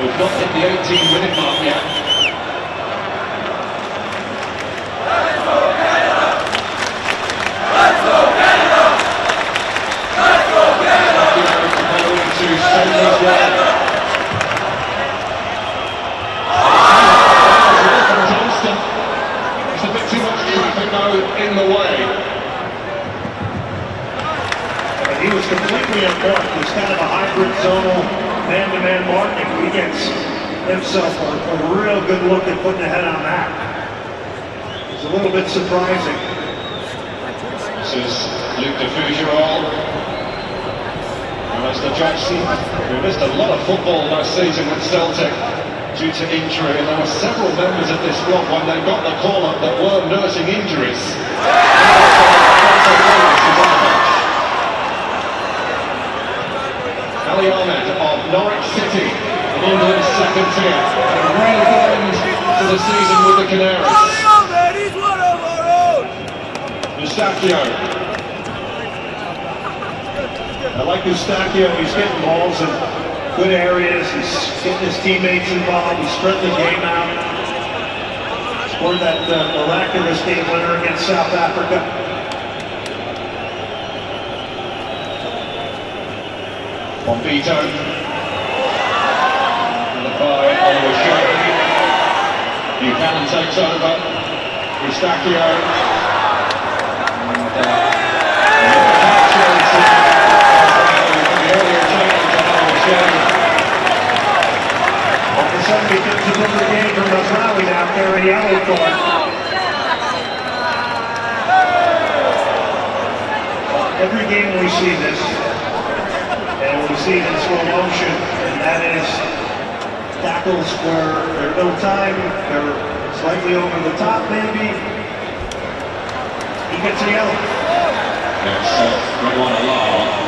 We've not hit the 18-minute mark yet. Let's go Canada! Let's go Canada! Let's go Canada! It's a bit too much traffic now in the way. And he was completely unmarked. It was kind of a hybrid zonal man-to-man marking. He gets himself a real good look at putting a head on that. It's a little bit surprising. This is Luc de Fougerolles. Alistair Johnson, who missed a lot of football last season with Celtic due to injury, and there were several members of this squad when they got the call-up that were nursing injuries. Ali Ahmed of Norwich City, in England's second tier, and a real good end to the season with the Canaries. Eustachio. I like Eustachio. He's getting balls in good areas. He's getting his teammates involved. He's spreading the game out. Scored that miraculous game winner against South Africa. Bombito. And the by Oliver Shea. Buchanan takes over. Eustachio. All of a sudden he gets a different game from Masraoui now carrying yellow card. Every game we see this, and we see it in slow motion, and that is tackles where there's no time, they're slightly over the top maybe. He gets a yellow. Yes, we want a law.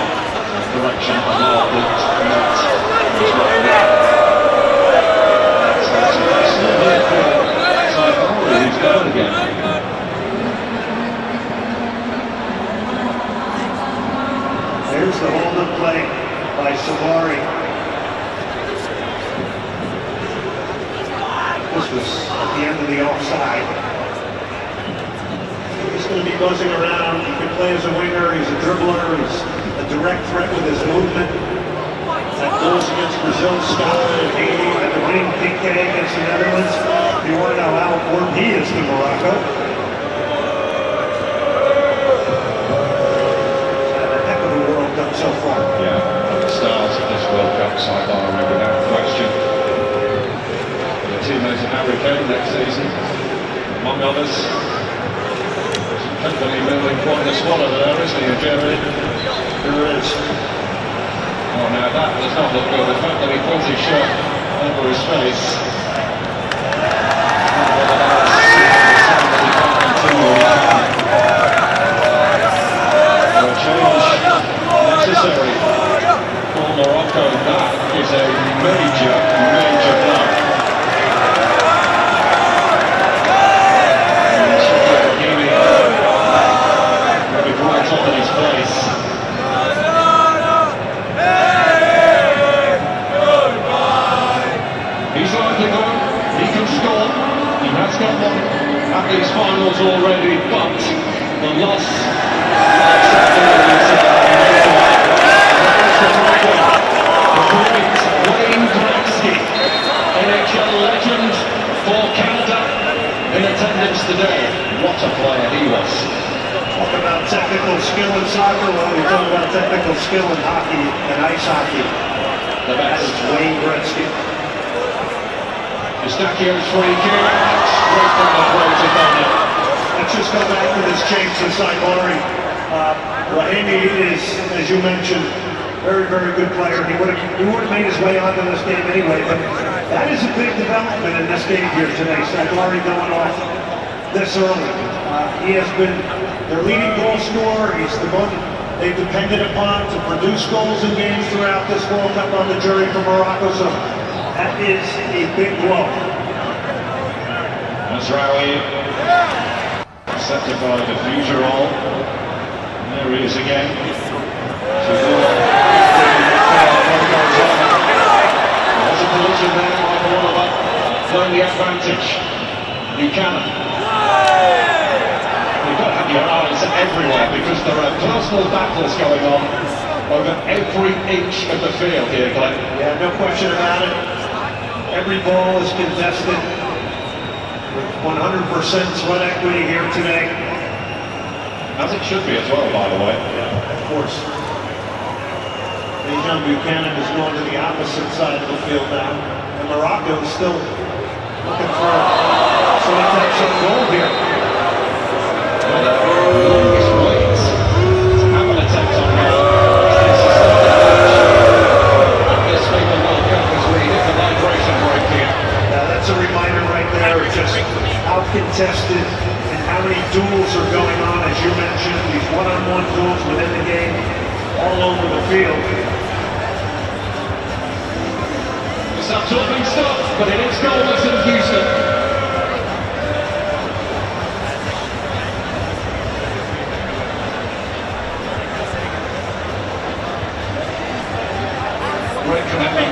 Correction of the law he's going again. There's the hold-up play by Sabari. This was at the end of the offside. He's going to be buzzing around. He can play as a winger. He's a dribbler. He's a direct threat with his movement. That goes against Brazil, Scotland, and Haiti, and the winning PK against the Netherlands. You want to know how important he is to Morocco. A heck of a World Cup so far. Yeah, at the start of this World Cup, sidebar without question. weekend next season, among others. Company building quite the squalor there, isn't he, Jerry? There is. Oh, now that does not look good. The fact that he pulls his shirt over his face. A change necessary for Morocco. That is a major, major blow. Right up in his place. He's likely going, he can score, he has got one at these finals already, but the loss Wayne Gretzky, NHL legend for Canada, in attendance today. What a player he was. Talk about technical skill in soccer, well, we talk about technical skill in hockey and ice hockey. The best. That's Wayne Gretzky. Eustaquio's free kick, straight from the throat to Bonner. Let's just go back to this change to Saibari. Rahimi is, as you mentioned, very, very good player. He would have made his way onto this game anyway, but that is a big development in this game here today. Saibari going off this early. He has been their leading goal scorer. He's the one they've depended upon to produce goals in games throughout this World Cup on the jury for Morocco. So that is a big blow. Mazraoui set to find a future role. There he is again. There's a collision there, Michael Oliver playing the advantage. Buchanan. You've got to have your eyes everywhere because there are personal battles going on over every inch of the field here, Glenn. Yeah, no question about it. Every ball is contested with 100% sweat equity here today. As it should be as well, by the way. Yeah, of course. Dejan Buchanan is going to the opposite side of the field now. And Morocco is still looking for some attempts at goal here. Longest wait to have an attempt on goal. This FIFA World Cup as we hit the hydration break here. That's a reminder right there of just how contested and how many duels are going on, as you mentioned, these one-on-one duels within the game, all over the field. It's not talking stuff, but it is goalless in Houston. Great commitment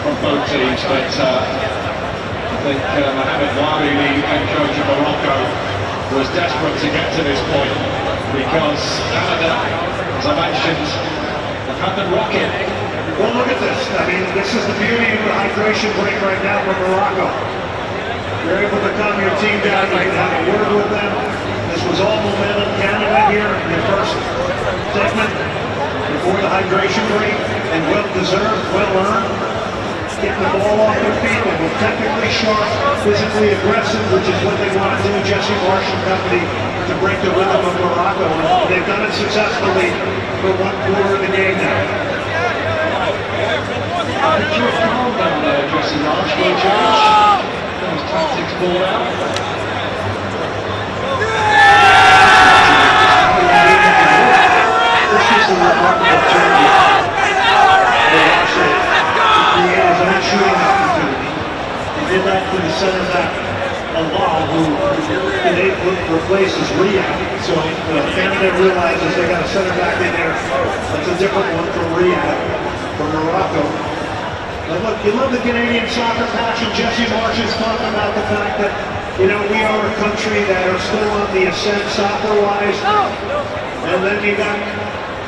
from both teams, but I think Mohamed Wabi, the head coach of Morocco, was desperate to get to this point because Canada, as I mentioned, have had them rocking. Well, look at this. I mean, this is the beauty of the hydration break right now for Morocco. You're able to calm your team down. You can have a word with them. This was all momentum Canada here in the first segment before the hydration break, and well-deserved, well-earned. Getting the ball off their feet, and were technically sharp, physically aggressive, which is what they want to do, Jesse Marsh and company, to break the rhythm of Morocco. And they've done it successfully for one quarter of the game now. Just calm down there, Jesse Marsh, for a change. Those tactics ball out. This is a remarkable journey. He had his own shooting opportunity. He did that to the center back, Allah, who replaces Riyad. So Canada realizes they got a center back in there. That's a different one from Riyad, from Morocco. But look, you love the Canadian soccer passion. Jesse Marsh is talking about the fact that, we are a country that are still on the ascent soccer-wise. And then you got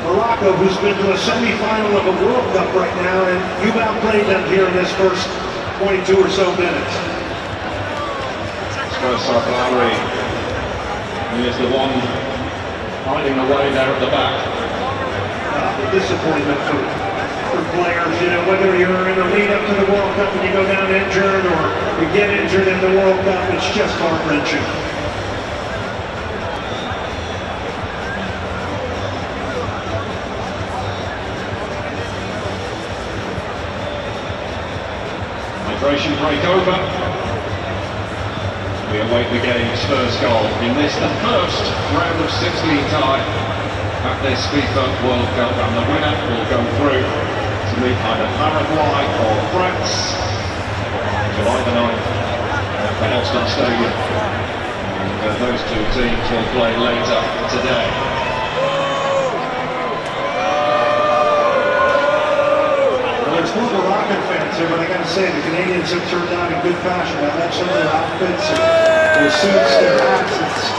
Morocco, who's been to a semi-final of a World Cup right now, and you've outplayed them here in this first 22 or so minutes. Sofascore, he is the one hiding away there at the back. The disappointment for players, whether you're in the lead up to the World Cup and you go down injured, or to get injured in the World Cup, it's just heart-wrenching. Hydration break over. We await the game's first goal in this, the first round of 16 tie at this FIFA World Cup, and the winner will go through to meet either Paraguay or France on July the 9th at the NRG Stadium. And those two teams will play later today. There's more Moroccan fans here, but I gotta say, the Canadians have turned out in good fashion. I like some of their outfits, and their suits, their hats. It's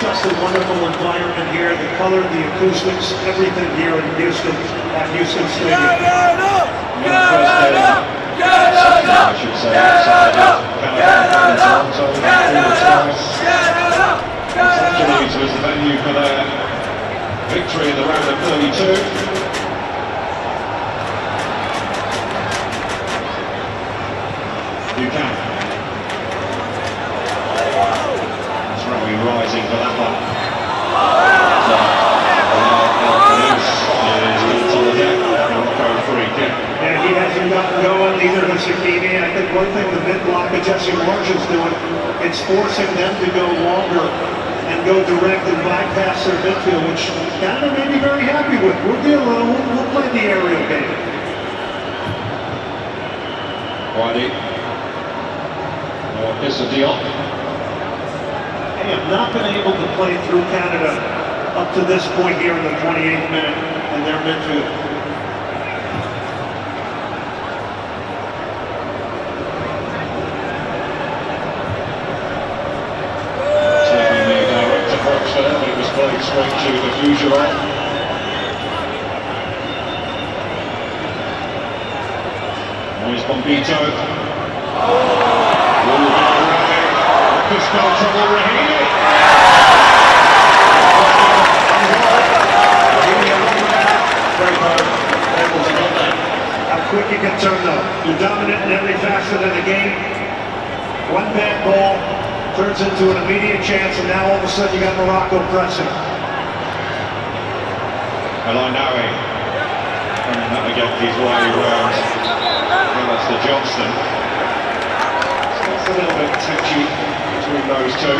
just a wonderful environment here. The color, the acoustics, everything here in Houston, at Houston Stadium. Canada! I should say outside of Canada and Morocco. Actually, was the venue for their victory in the round of 32. You can. It's really rising for that one. And he hasn't gotten going, neither has Hakimi. I think one thing the mid-block that Jesse Marshall's doing, it's forcing them to go longer and go direct and bypass their midfield, which Canada may be very happy with. We'll deal with it. We'll play the aerial game. Righty. It's a deal. They have not been able to play through Canada up to this point here in the 28th minute in their midfield. Taking the direct approach there, but it was played straight to the Fugeron. There's Bombito. Spell trouble, Rahimi. How quick you can turn though. You're dominant in every facet of the game. One bad ball turns into an immediate chance, and now all of a sudden you got Morocco pressing. Elanawi. And that again his way around. Alistair Johnston. So it's a little bit touchy between those two.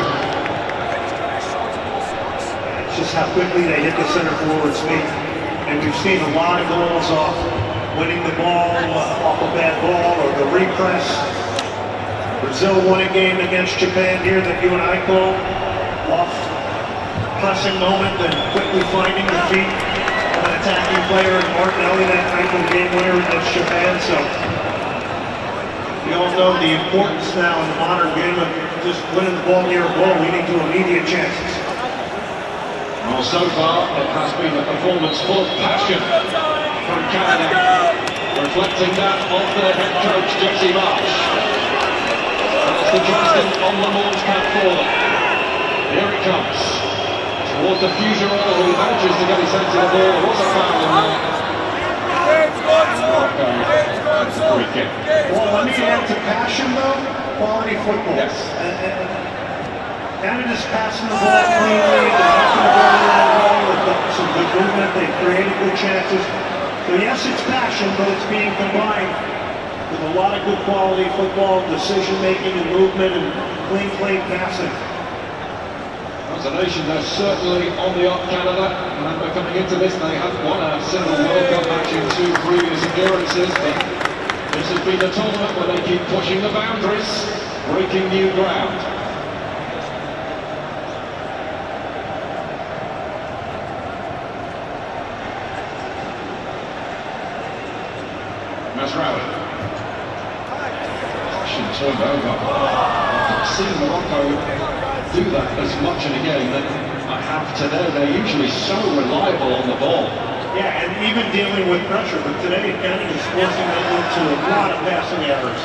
It's just how quickly they hit the center forward's feet. And we've seen a lot of goals off winning the ball, off a bad ball, or the repress. Brazil won a game against Japan here that you and I called. Off pressing moment and quickly finding the feet of an attacking player in Martinelli that night for the game winner against Japan. So we all know the importance now in the modern game of just winning the ball near a goal, leading to immediate chances. Well, so far it has been a performance full of passion from Canada, reflecting that of their head coach Jesse Marsh. That's the Johnston on the launch pad for them. Here it comes towards the Fugeron, who manages to get his head to the ball. There was a foul in there. Free kick. Well, let me add to passion though, quality football. Yes. Canada's passing the ball cleanly, they're knocking the ball around well with some good movement, they've created good chances. So yes, it's passion, but it's being combined with a lot of good quality football, decision-making and movement and clean passing. As a nation, they're certainly on the up, Canada. Remember, coming into this, they hadn't won a single World Cup match in 2 previous appearances, but this has been a tournament where they keep pushing the boundaries, breaking new ground. Masraoui. Passion turned over. I've seen Morocco do that as much in a game that I have today. They're usually so reliable on the ball. Yeah, and even dealing with pressure, but today Canada's forcing them into a lot of passing errors.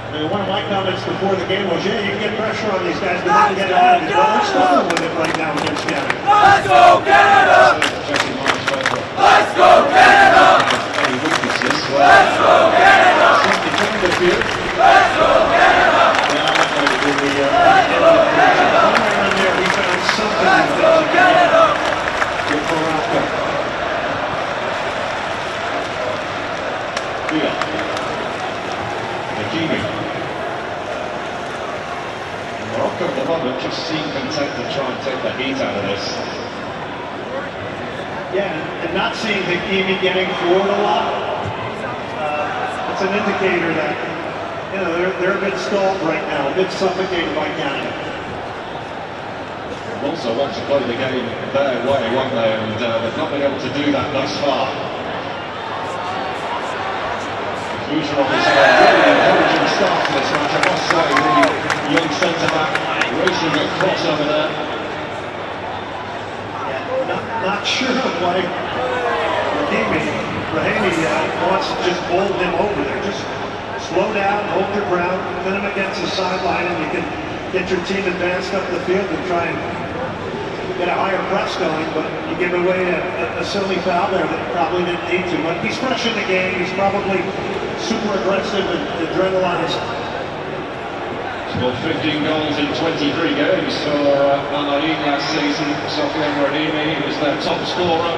I mean, one of my comments before the game was, yeah, you can get pressure on these guys, but they can get out of it. Well, they're struggling with it right now against Canada. Let's go, Canada! Let's go, Canada! Let's go, Canada! Dia. Hakimi. Morocco at the moment just seem content to try and take the heat out of this. Yeah, and not seeing Hakimi getting forward a lot, it's an indicator that, you know, they're a bit stalled right now, a bit suffocated by Canada. Also want to play the game their way, won't they? And they've not been able to do that thus far. Kucherov has had a really encouraging start to this match, I must say. The young centre-back racing across over there. Not sure why Rahimi wants to just bowl him over there. Just slow down, hold your ground, pin him against the sideline, and you can get your team advanced up the field and try and get a higher press going. But you give away a silly foul there that probably didn't need to. But he's fresh in the game. He's probably super aggressive and adrenalized. Scored 15 goals in 23 games for NRG last season. Sofian Rahimi, he was their top scorer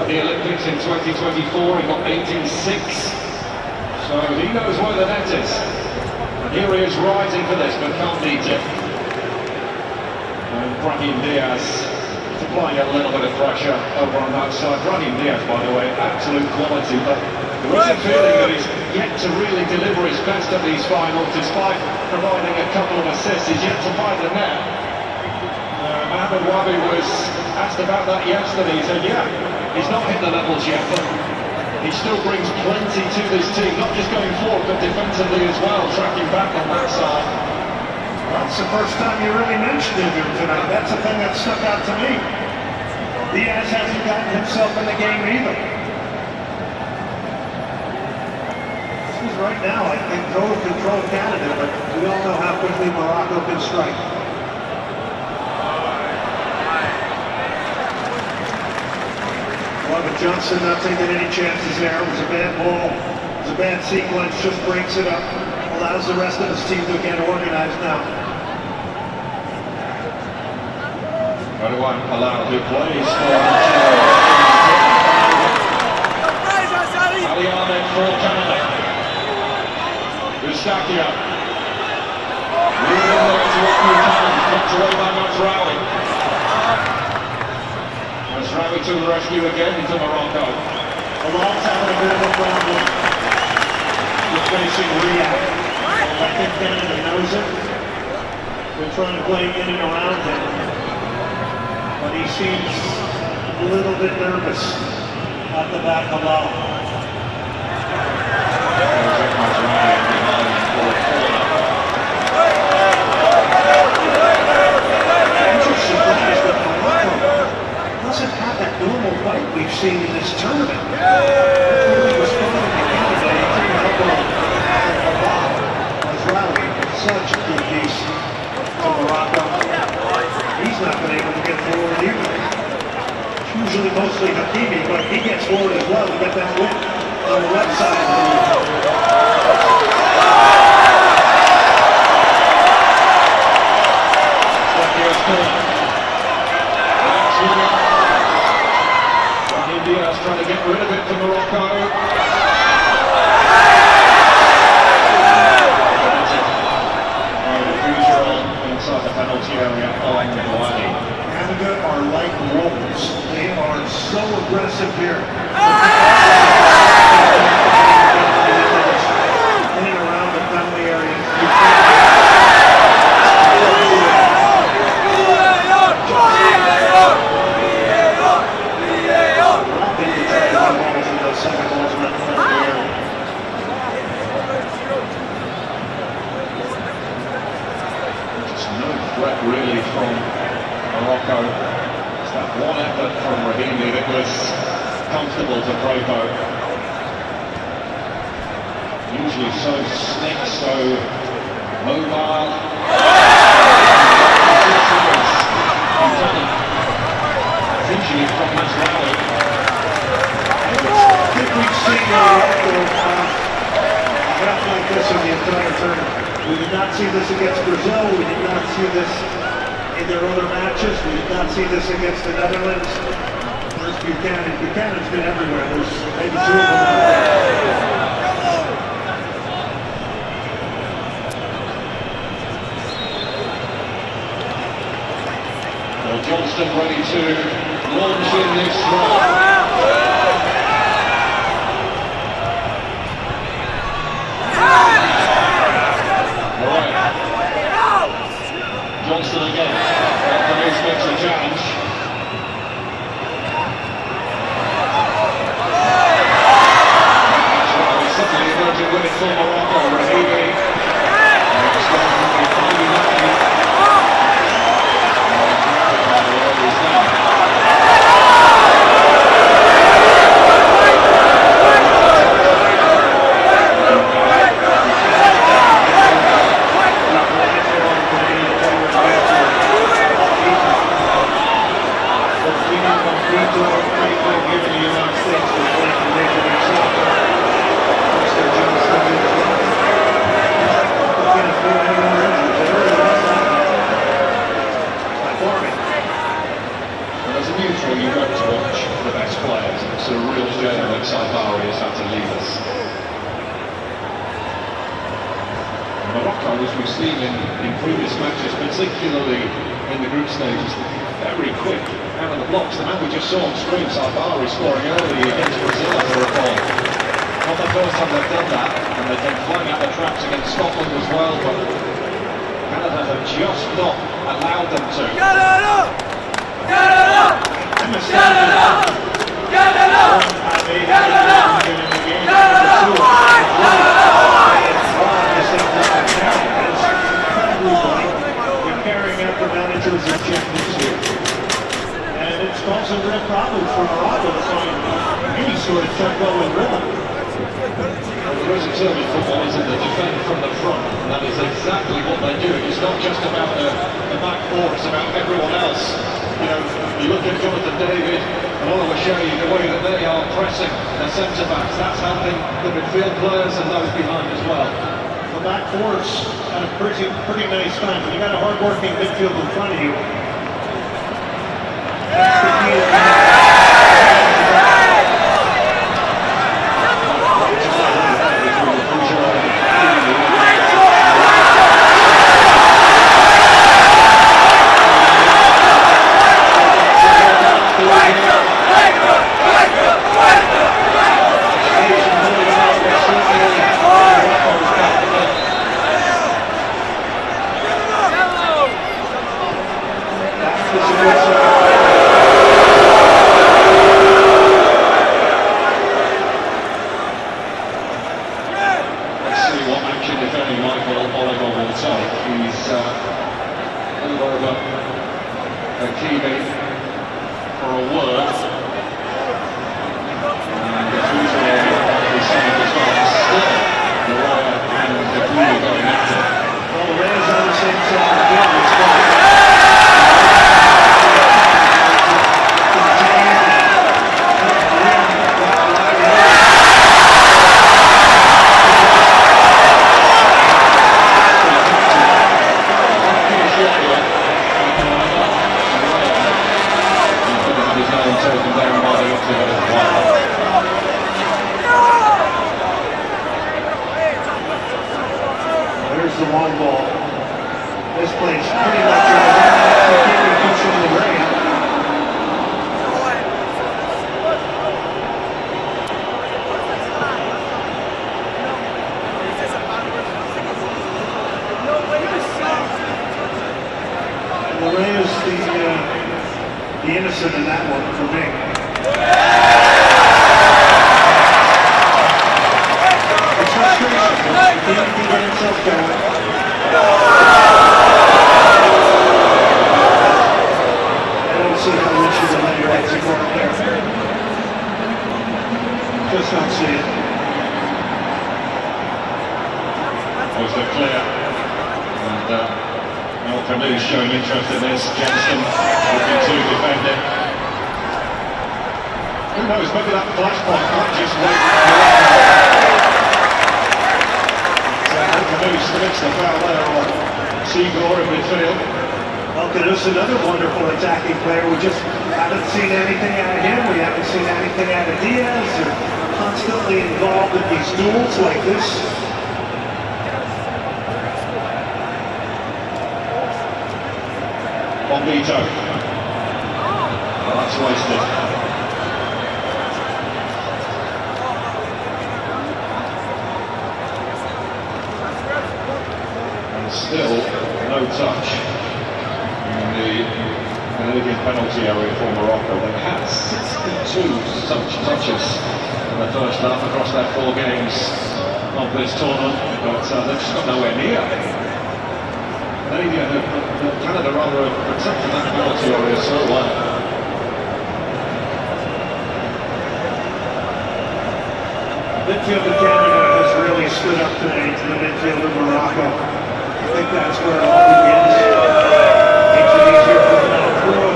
at the Olympics in 2024. He got 18-6. So he knows where the net is. And here he is rising for this, but can't beat it. And Brahim Diaz applying a little bit of pressure over on that side. Brahim Diaz, by the way, absolute quality, but there is a feeling that he's yet to really deliver his best at these finals, despite providing a couple of assists. He's yet to find the net. Mohamed Wabi was asked about that yesterday. He said, yeah, he's not hit the levels yet, but he still brings plenty to this team, not just going forward, but defensively as well, tracking back on that side. That's the first time you really mentioned him tonight. That's the thing that stuck out to me. Diaz hasn't gotten himself in the game either. Right now, I think total control Canada, but we all know how quickly Morocco can strike. Well, but Johnson not taking any chances there. It was a bad ball. It was a bad sequence. Just breaks it up. Allows the rest of his team to get organized now. Everyone allowed who plays for Ali Ahmed for Canada. Eustaquia. Moving there to what we can. Knocked away by Masraoui. Masraoui to the rescue again into Morocco. Alal's having a bit of a problem with facing Riyadh. I think Canada knows it. They're trying to play in and around him. But he seems a little bit nervous at the back of Alal. Doesn't have that normal fight we've seen in this tournament. Really responding to Canada, he came up on Alal. Masraoui, such a good piece to Morocco. He's not been able to get forward either. It's usually mostly Hakimi, but he gets forward as well to get that win on the left side. Diaz trying to get rid of it for Morocco. Kucherov inside the penalty area on Wadi. Canada are like wolves. They are so aggressive here. In and around the penalty area. Threat really from Morocco. It's that one effort from Rahimi that was comfortable to Provo. Usually so slick, so mobile. It's usually from Masraoui. I think we've seen Morocco act like this in the entire tournament. We did not see this against Brazil. We did not see this in their other matches. We did not see this against the Netherlands. Where's Buchanan? Buchanan's been everywhere. There's maybe two of them. Johnston again. Denise makes a challenge. Suddenly emerging with it for Morocco. Rahimi. You went to watch the best players. It's a real shame that Sofascore has had to leave us. Morocco, as we've seen in previous matches, particularly in the group stages, very quick out of the blocks. The man we just saw on screen, Sofascore, scoring early against Brazil, as I recall. Not the first time they've done that, and they've been flying out the traps against Scotland as well, but Canada have just not allowed them to. Canada! Canada! Canada! Canada! You're carrying out the manager's objectives here. And it's causing real problems for Morocco to find any sort of tempo and rhythm. The versatility of football is in the defend from the front, and that is exactly what they do. It's not just about the back four, it's about everyone else. You know, you look at Jonathan David and Oliver Shea, the way that they are pressing their centre-backs, that's helping the midfield players and those behind as well. The back four's had a pretty nice time. When you got a hard-working midfield in front of you, that's the key. There's the long ball. This plays pretty much in the rain. And the rain is the innocent in that one for me. It's frustration. He can get himself going. I don't see how much of the later exit work there. Just don't see it. Was it clear? And El Canoe showing interest in this. Johnston looking to defend it. Who knows, maybe that flashpoint might just wait. El Canoe commits the foul there on Seagull in midfield. El Canoe's another wonderful attacking player. We just haven't seen anything out of him. We haven't seen anything out of Diaz. They're constantly involved in these duels like this. Bombito. Oh, that's wasted. And still no touch. the Canadian penalty area for Morocco. They had 62 such touches in the first half across their 4 games of this tournament, but they've just got nowhere near. Canada rather protected that penalty area so well. Midfield of Canada has really stood up today to the midfield of Morocco. I think that's where it all begins. Makes it easier for the through.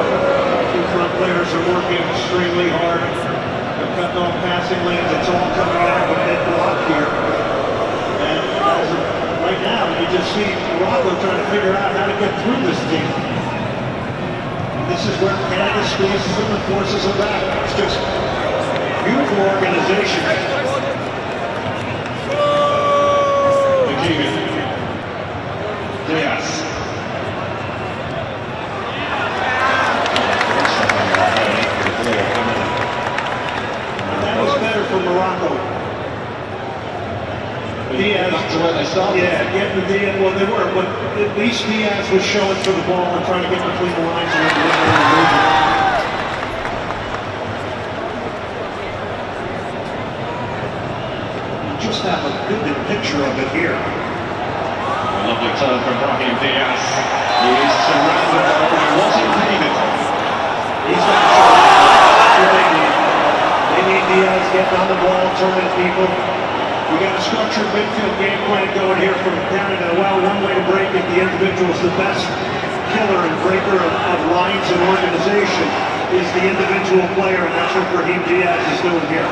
Two front players are working extremely hard. They're cutting off passing lanes. It's all coming out of mid-block here. And as of right now, you just see Morocco trying to figure out how to get through this team. This is where Canada squeezes them and forces them back. It's just beautiful organization. Diaz. That was better for Morocco. Diaz, back to where they started. Yeah, getting Diaz. Well, they were, but at least Diaz was showing for the ball and trying to get between the lines and just have a vivid picture of it here. A lovely turn from Brahim Diaz. He is surrounded, but he was impeded. He's got to show what they need. They need Diaz getting on the ball, turning people. We got a structured midfield game plan going here from Canada. Well, one way to break it, the individual is the best killer and breaker of lines and organization is the individual player, and that's what Brahim Diaz is doing here.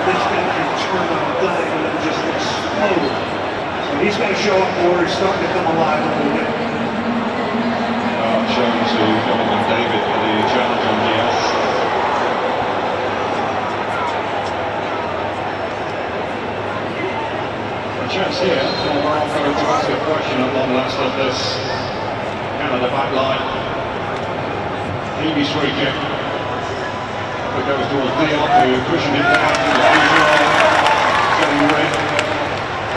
This guy can turn on a dime and then just explode. So he's got to show up for it. He's starting to come alive a little bit. Shown to Donovan David for the challenge on Diaz. A chance here for Morocco to ask a question at long last of this Canada back line. He's free kick. It goes towards Dion, who pushing it down to the getting rid.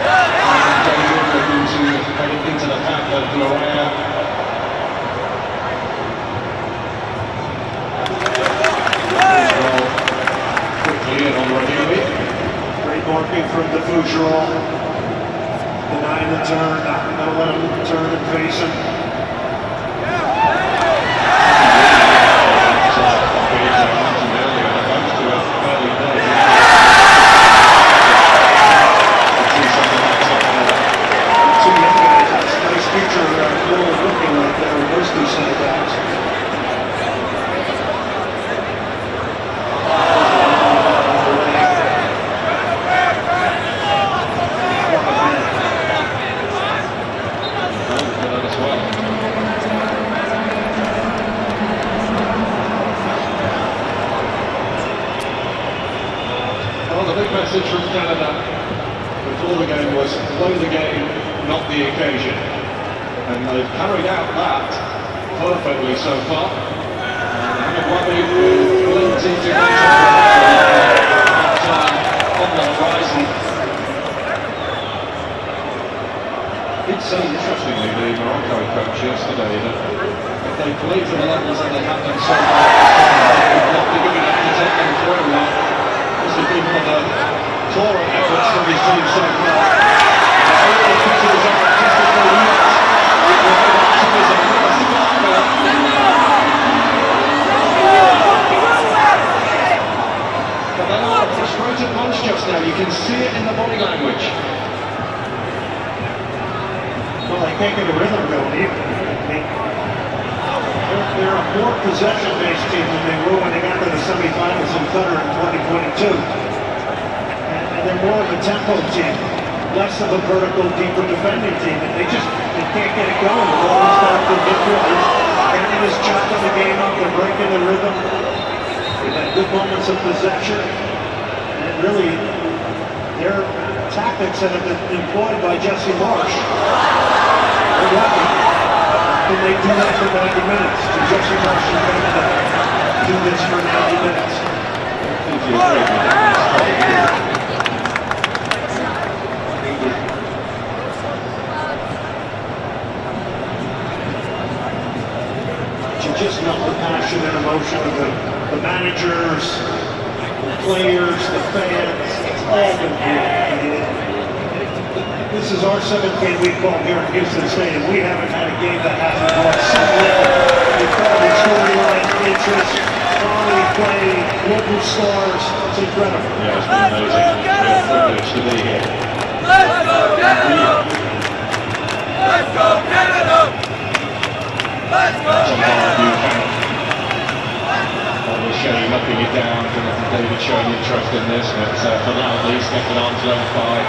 And David looking to head into the path of Gloria. Quickly in on Rahimi. Great marking from the Fougerolles. Denying the turn, not going to let him turn and face him. Message from Canada before the game was play the game, not the occasion, and they've carried out that perfectly so far. Webby with plenty to make on the horizon. It said interestingly the Morocco coach yesterday that if they played to the levels that they have done so far, they would not be good enough to take them through. This has been one of the poorer efforts from his team so far. All the pitches are artistically lit. But they are a frustrated bunch just now. You can see it in the body language. Well, they can't get a rhythm going either. They're a more possession-based team than they were when they got to the semifinals in Qatar in 2022. And they're more of a tempo team, less of a vertical, deeper defending team. And they can't get it going. The ball is not the midfield. Canada's chopping the game up. They're breaking the rhythm. They've had good moments of possession. And really, their tactics that have been employed by Jesse Marsh, they're lucky. Can they do that for 90 minutes? Can Jesse Marsh and Canada do this for 90 minutes? managers, the players, the fans, it's all been great. This is our 7th game we've called here at Houston Stadium. We haven't had a game that hasn't brought some level of incredible storyline, interest, quality play, local stars. It's incredible. Yeah, it's been amazing. It's a real privilege to be here. Let's go, Canada! Let's go, Canada! Let's go, Canada! Always showing knocking it down. Jonathan David showing interest in this, but for now at least, getting arms length by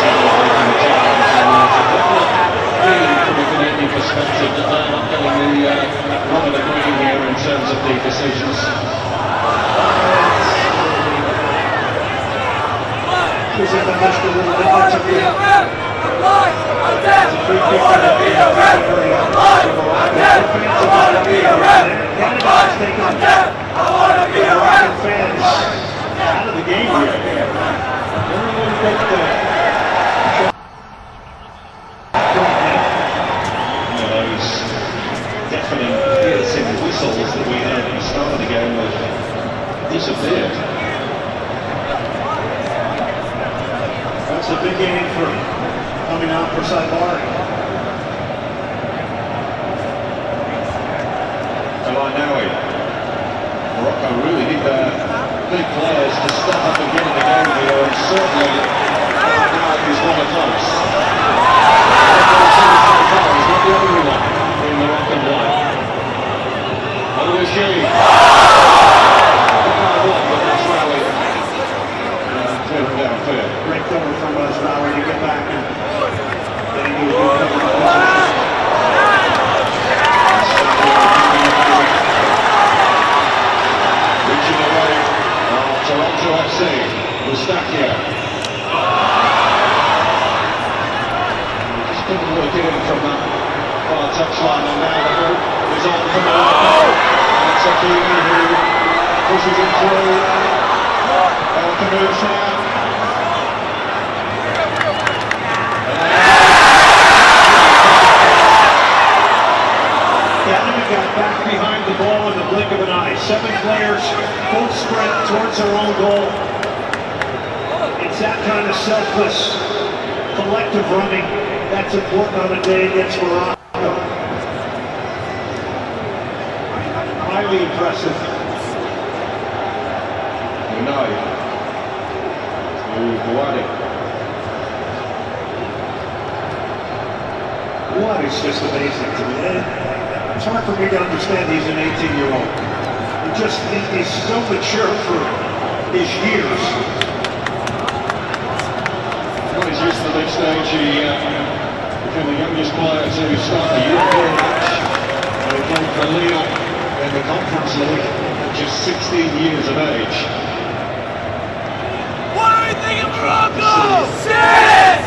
celebrating the challenge. Really, from a Canadian perspective, that they're not getting the run of the green here in terms of the decisions. Is it the best of the defense of the fans out of the game here. They're a little bit those deafening, piercing whistles that we heard at the start of the game have disappeared. That's a big game for coming out for Sofascore. Morocco really need their big players to step up and get in the game here, and certainly now he's one of those. He's not the only one in Moroccan white. Otherwise, Jimmy. Great cover from Sofascore to get back and getting to a good cover. Reaching away on Toronto FC, Sofascore. Just couldn't really get in from that far touchline, and now the ball is on for Morocco. That's Hakimi who pushes it through. Can moves now. Canada got back behind the ball in the blink of an eye. 7 players, full sprint towards their own goal. It's that kind of selfless, collective running that's important on a day against Morocco. Highly impressive. United. What is just amazing to me. It's hard for me to understand he's an 18-year-old. He's so mature for his years. Well, he's used to the big stage. He became the youngest player to start the European match. He played for Lille in the Conference League at just 16 years of age. What do we think of Morocco? Shit!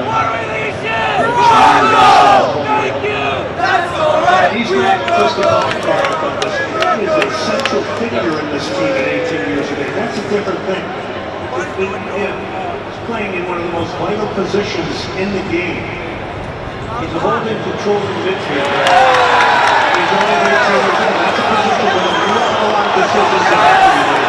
What do we think of shit? Morocco! Thank you! That's alright! He's not just a byproduct of this. He is a central figure in this team at 18 years of age. That's a different thing. He's playing in one of the most vital positions in the game. He's holding control of the midfield. He's only 18 years old. That's a position where you have a lot of decisions that have to be made.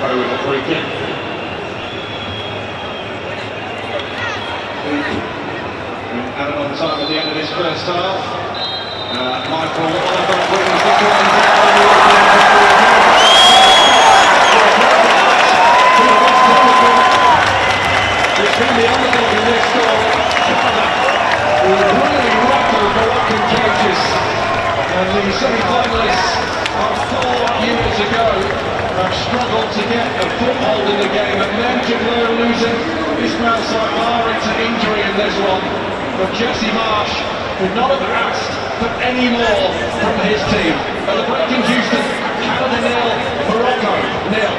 With a free kick. Added on time at the end of this first half. Michael Oliver brings the goal It's been the underdog in this goal. Really rattled Moroccan cages. And the semi-finalists of 4 years ago have struggled to get a foothold in the game, and then to go losing Ismail Sarkar into injury in this one. But Jesse Marsh would not have asked for any more from his team. At the break in Houston, Canada 0, Morocco 0.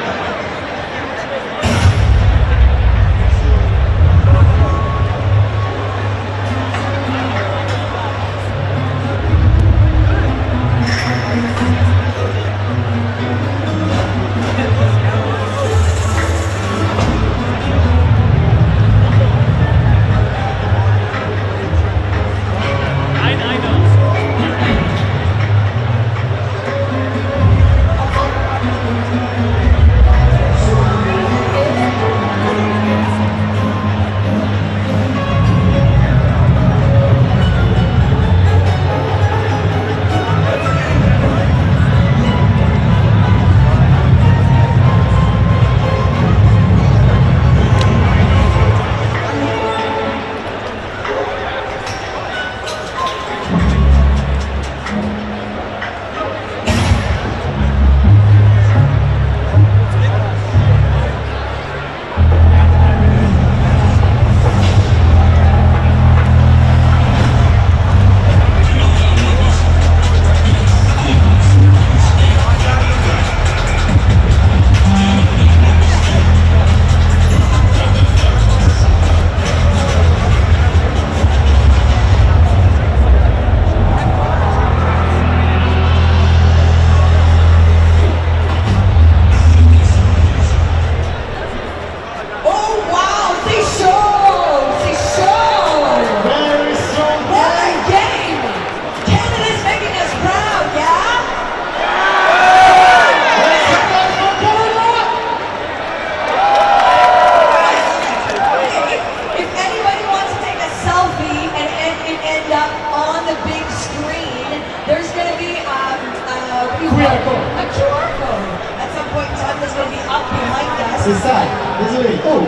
C'est ça, désolé. Oh,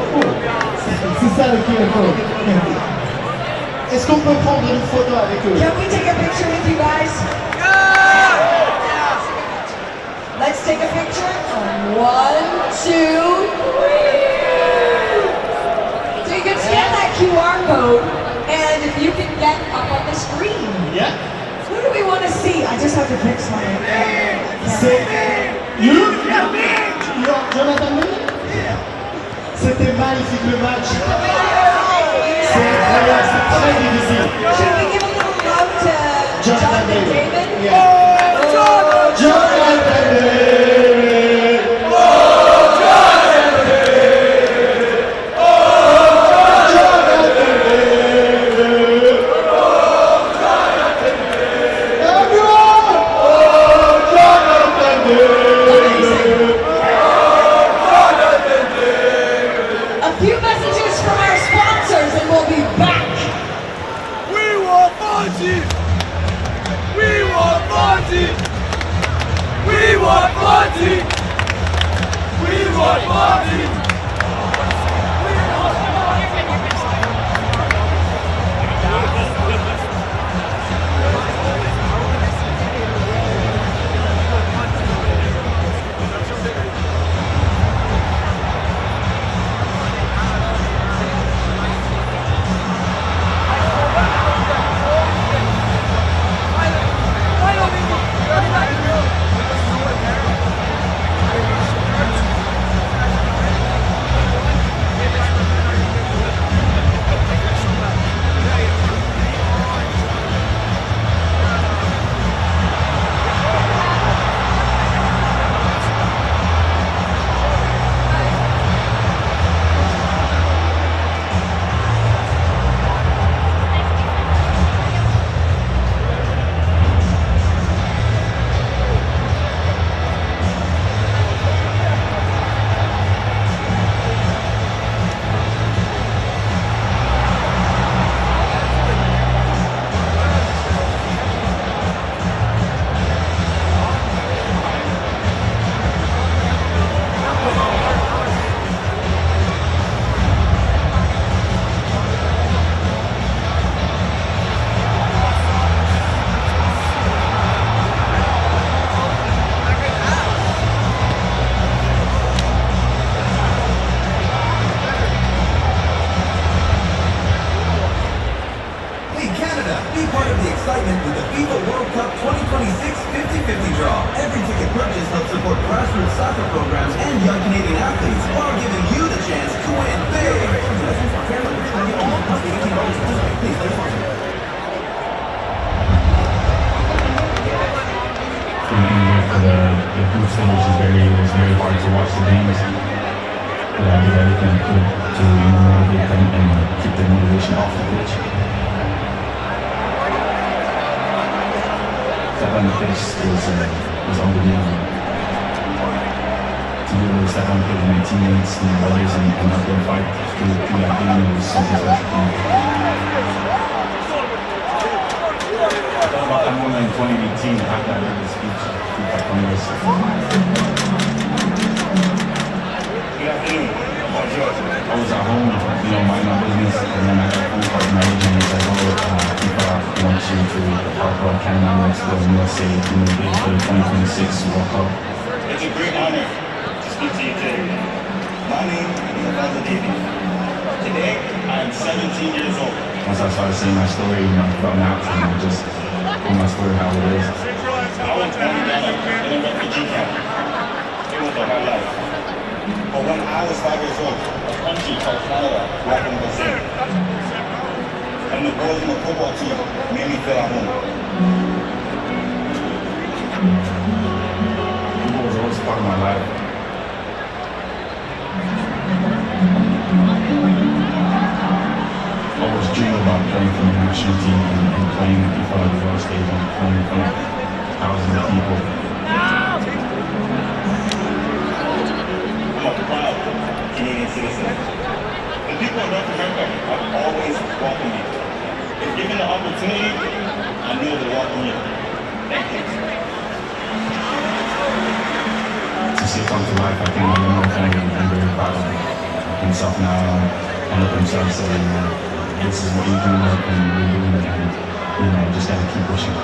c'est ça le QR code. Est-ce qu'on peut prendre une photo avec eux? Can we take a picture with you guys? Let's take a picture. 1, 2, 3. So you can scan that QR code and you can get up on the screen. Yeah. Who do we want to see? I just have to fix my C'est you? Jonathan Miller? C'était magnifique le match. C'est incroyable, c'est très difficile. Should we give a little love to Jonathan David? Yeah. Jonathan David! A few messages from our sponsors. group stage it was very hard to watch the games. But I did everything I could to motivate them and keep the motivation off the pitch. That on the pitch was unbelievable. To be able to step on the pitch with my teammates and my brothers and not go fight through that game was something special for me. I thought about that moment in 2018 after I heard the speech FIFA Congress. I was at home, minding my business, and then I got a phone call from my agent and said, FIFA wants you to be part of Canada and Morocco in USA to bid for the 2026 World Cup. It's a great honor to speak to you today. My name is Sofascore. Today, I am 17 years old. Once I started saying my story, I felt natural, and I just told my story how it is. I was born in Ghana in a refugee camp. It was a hard life. But when I was 5 years old, a country called Canada welcomed us in. And the boys in the football team made me feel at home. Football was always part of my life. I always dreamed about playing for the national team and playing in front of the world stage and playing in front of thousands of people. I'm a proud Canadian citizen. The people of North America have always welcomed me. If given the opportunity, I know they'll welcome you. Thank you. To see it come to life, I think my family is very proud of himself now and of himself saying, this is what you do and we're doing and just gotta keep pushing.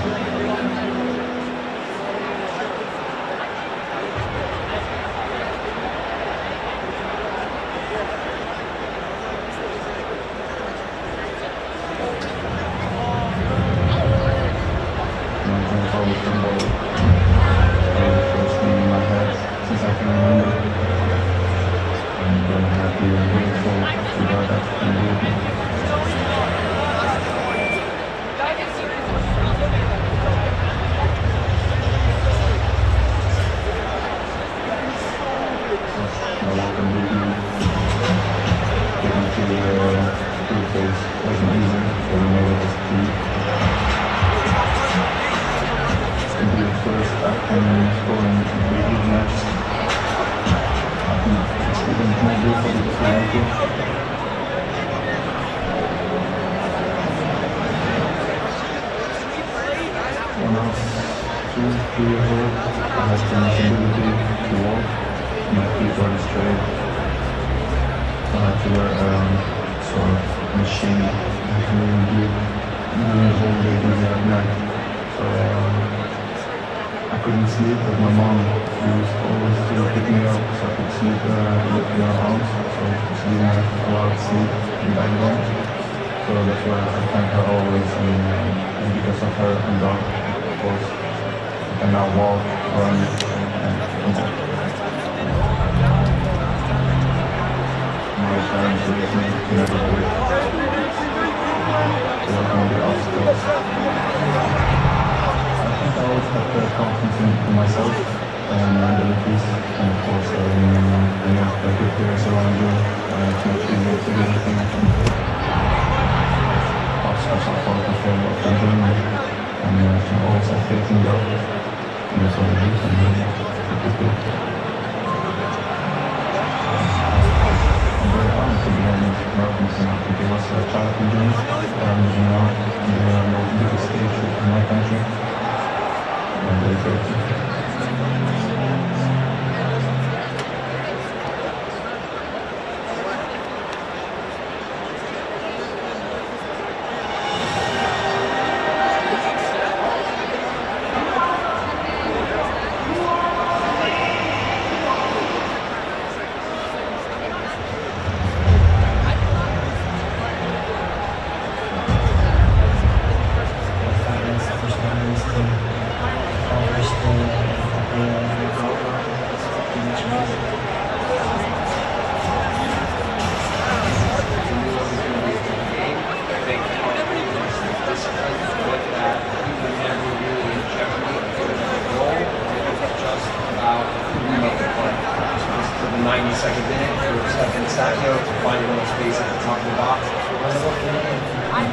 All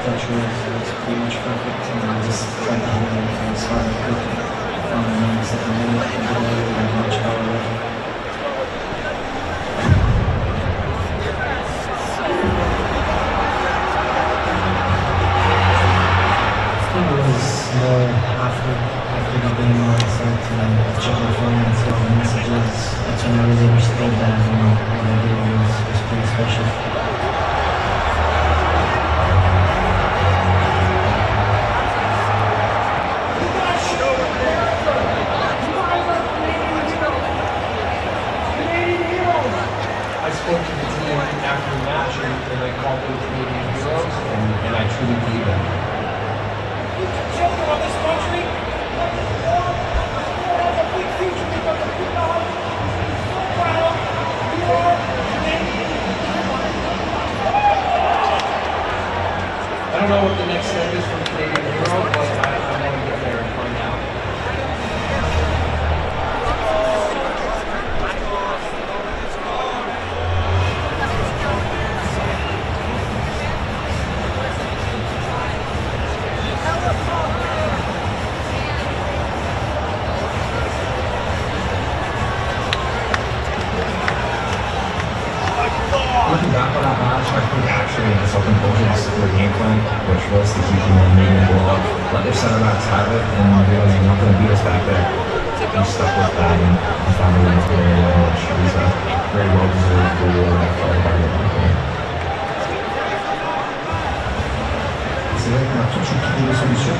touch was pretty much perfect, and I just tried to hold it as hard as I could. In the second minute, and then I really much power left. I think it was more after the game when I started to check my phone and see all the messages. That's when I really understood that, what I did was pretty special. I spoke to the team after the match and I called them Canadian heroes, and I truly believe that. Children of this country has a big future because of you guys. So proud. You are Canadian. I don't know what the next step is for Canadian Hero, but I want to get there and find out. Looking back on that match, I think actually the self-importance of the game plan, which was to keep them moving the ball up, let their center backs have it, and realize they're not going to beat us back there. We stuck with that and found a way to play very well, which was a very well-deserved goal by the game. C'est vrai qu'on a tout de suite trouvé des solutions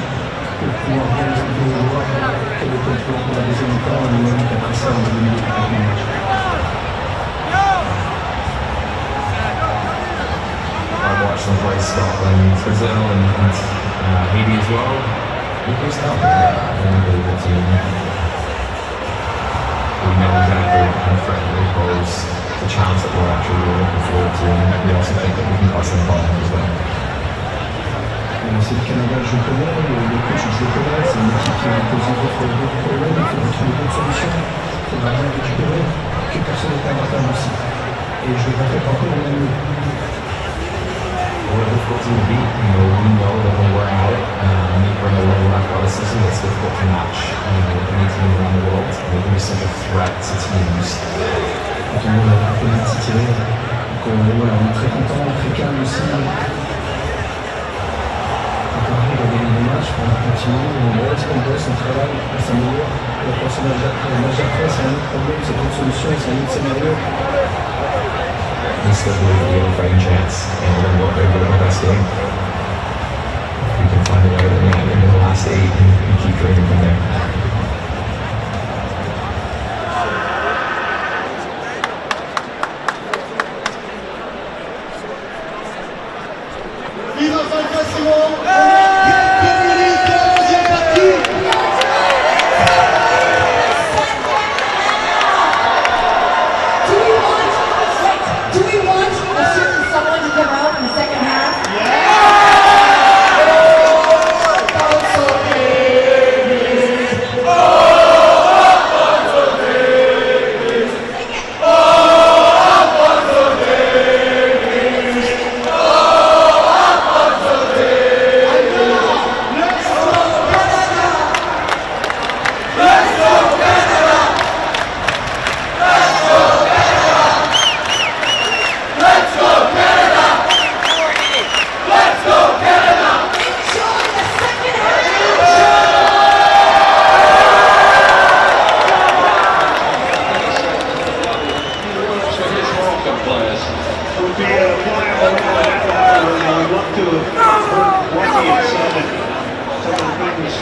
pour pouvoir bien expliquer aux joueurs quel était le plan pour la deuxième mi-temps et même qu'après ça, on a donné le match. I've watched them play Scotland, Brazil, and Haiti as well. We're still they're a really good team. We know exactly how friendly pose the challenge that we're actually really looking forward to, and we also think that we can cause them a problem as well. C'est le Canada, je connais, le coach, je le connais, c'est une équipe qui a posé beaucoup de problèmes, il faut trouver d'autres solutions, il faudra bien récupérer, que personne n'est imbattable aussi. Et je le répète encore, on a mieux. We're a difficult team to beat. We know that when we're at it, we bring a level of athleticism that's difficult to match any team around the world. We can be such a threat to teams. Quand on voit la pénalité tirée, on est très content, très calme aussi. Quand on arrive à gagner des matchs, on continue, on bosse, on travaille, on s'améliore. Le personnage d'après, c'est un autre problème, c'est une autre solution, c'est un autre scénario. We still believe that we have a fighting chance, and we're going to go out there and give it our best game. If we can find a way to make it into the last 8 and keep trading from there. Viva Sofascore!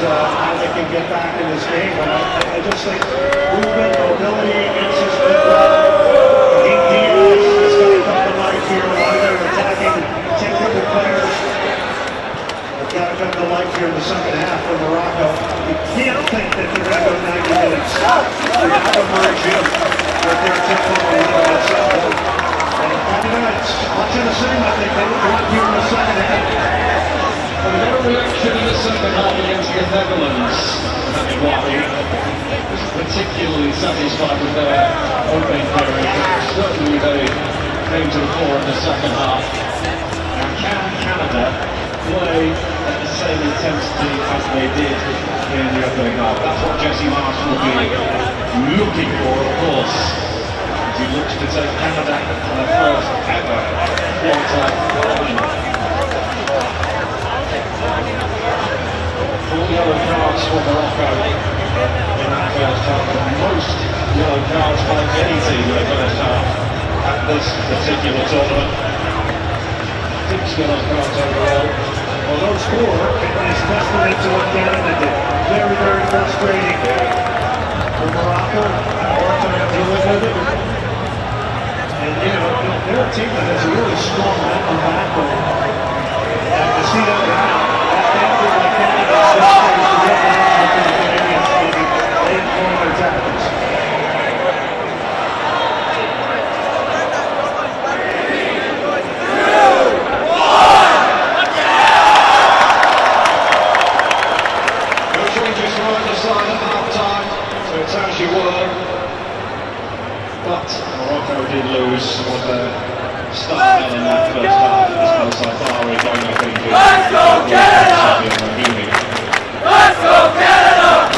How they can get back in this game, but I just think movement, mobility, insistent run, 18 has got to come to life here. While they're attacking technical players, have got to come to life here in the second half for Morocco. You can't think that they're going to go 90 minutes. You have to merge in with their tempo and it's much of the same, I think they would want here in the second half. A better reaction in the second half against the Netherlands. That's why was particularly satisfied with their opening period. Certainly they came to the fore in the second half. Now can Canada play at the same intensity as they did in the opening half. That's what Jesse Marsh will be looking for, of course, as he looks to take Canada for the first ever quarter-final. 4 yellow cards for Morocco in that first half, the most yellow cards by any team in the first half at this particular tournament. 6 yellow cards overall. Well, those 4 is testament to what Canada did. Very, very frustrating for Morocco. More time to live with it. And, you know, they're a team that has a really strong mental backbone. And to see that after like Canada frustrated to get back to the Canadians, they inform their tactics. It's as you were, but Morocco did lose what their star in that first half. Ismail Safari going up into Let's go Canada! Let's go Canada!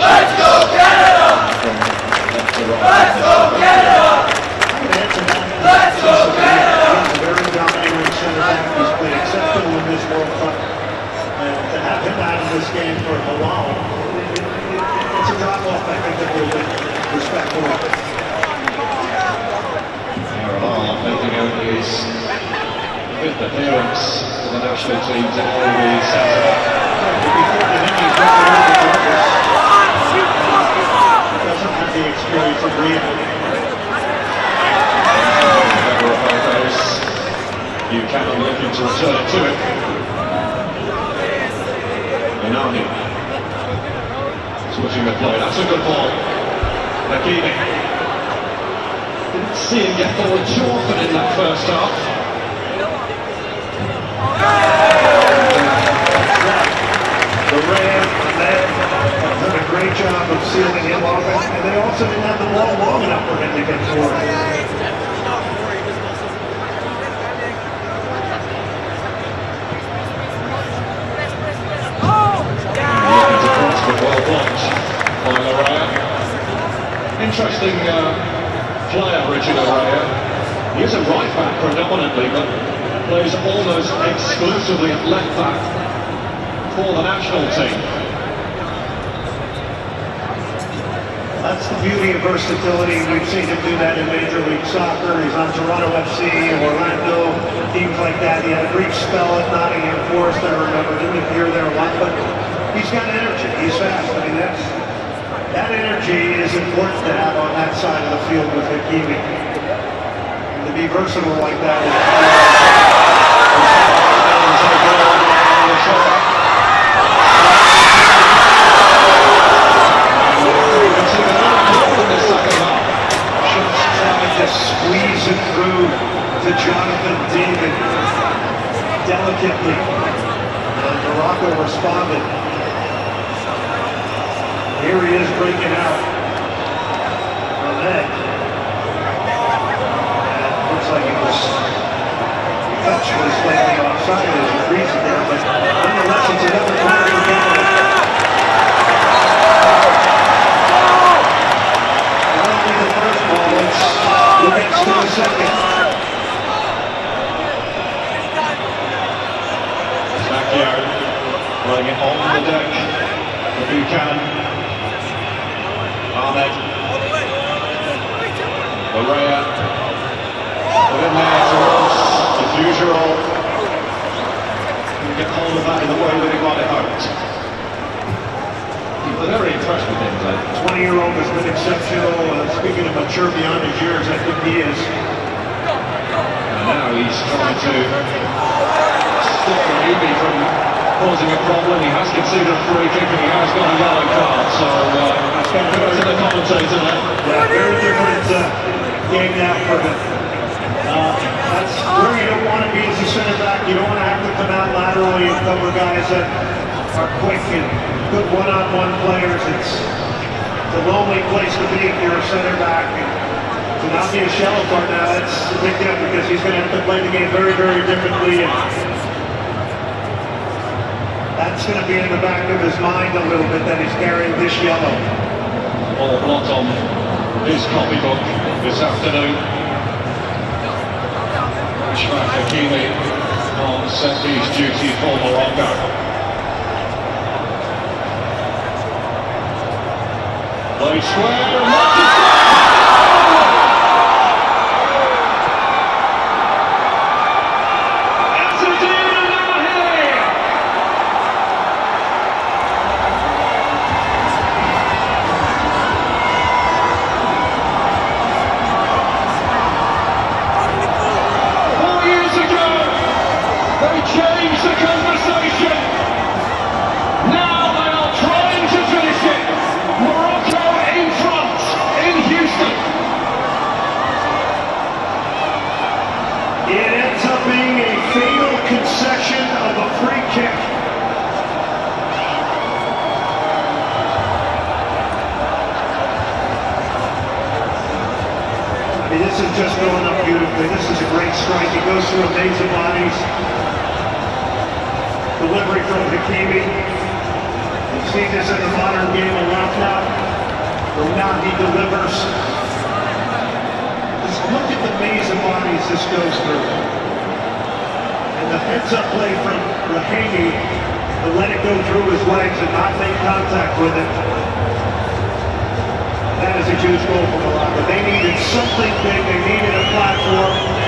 Let's go Canada! Let's go Canada! Let's go Canada! He's a very dominating center back. He's played exceptional in this World Cup. And to have him out of this game for Halal, it's a drop-off, I think, that will be respectful of it. Halal making only his 5th appearance for the national team today, the centre-back. He doesn't have the experience of Real. You cannot look into return it to it. Inani. Switching the play, that's a good ball. Hakimi. Didn't see him get forward too often in that first half. The Ram have done a great job of sealing him off, and they also didn't have the ball long enough for him to get forward. Well blocked by Larrea. Interesting player, Richard Larrea. He is a right back predominantly, but plays almost exclusively at left back for the national team. That's the beauty of versatility. We've seen him do that in Major League Soccer. He's on Toronto FC, Orlando, teams like that. He had a brief spell at Nottingham Forest, I remember. Didn't appear there a lot, but he's got energy. He's fast. I mean, that energy is important to have on that side of the field with Hakimi. And to be versatile like that is trying to squeeze it through to Jonathan David delicately. And Morocco responded. Here he is breaking out on that. And it looks like it was touch was slightly offside as he frees it there, but nonetheless it's another corner for Canada. Not only the first ball, it's the next to the second. Backyard, playing it on the deck for Buchanan. Ahmed. Larrea. Put in there to Ross. Diffuser. Couldn't get hold of that in the way that he got it out. People are very impressed with him, Glenn. 20-year-old has been exceptional. Speaking of mature beyond his years, I think he is. And now he's trying to stop Ruby from causing a problem. He has conceded a free kick and he has got a yellow card. So that's going to go to the commentator there. Yeah, very different game now for him. That's where you don't want to be as a center back. You don't want to have to come out laterally and cover guys that are quick and good one-on-one players. It's a lonely place to be if you're a center back. And to not be a shallow part now, that's a big deal because he's going to have to play the game very, very differently. And That's going to be in the back of his mind a little bit that he's carrying this yellow. All blot on his copybook this afternoon. Shraf Hakimi on set-piece duty for Morocco. Play square, change the conversation. Now they are trying to finish it. Morocco in front in Houston. It ends up being a fatal concession of a free kick. I mean, this is just going up beautifully. This is a great strike. It goes through a maze of bodies. Delivery from Hakimi. You see this in the modern game a lot now. But now he delivers. Just look at the maze of bodies this goes through. And the heads-up play from Hakimi to let it go through his legs and not make contact with it. That is a huge goal for Morocco. They needed something big. They needed a platform.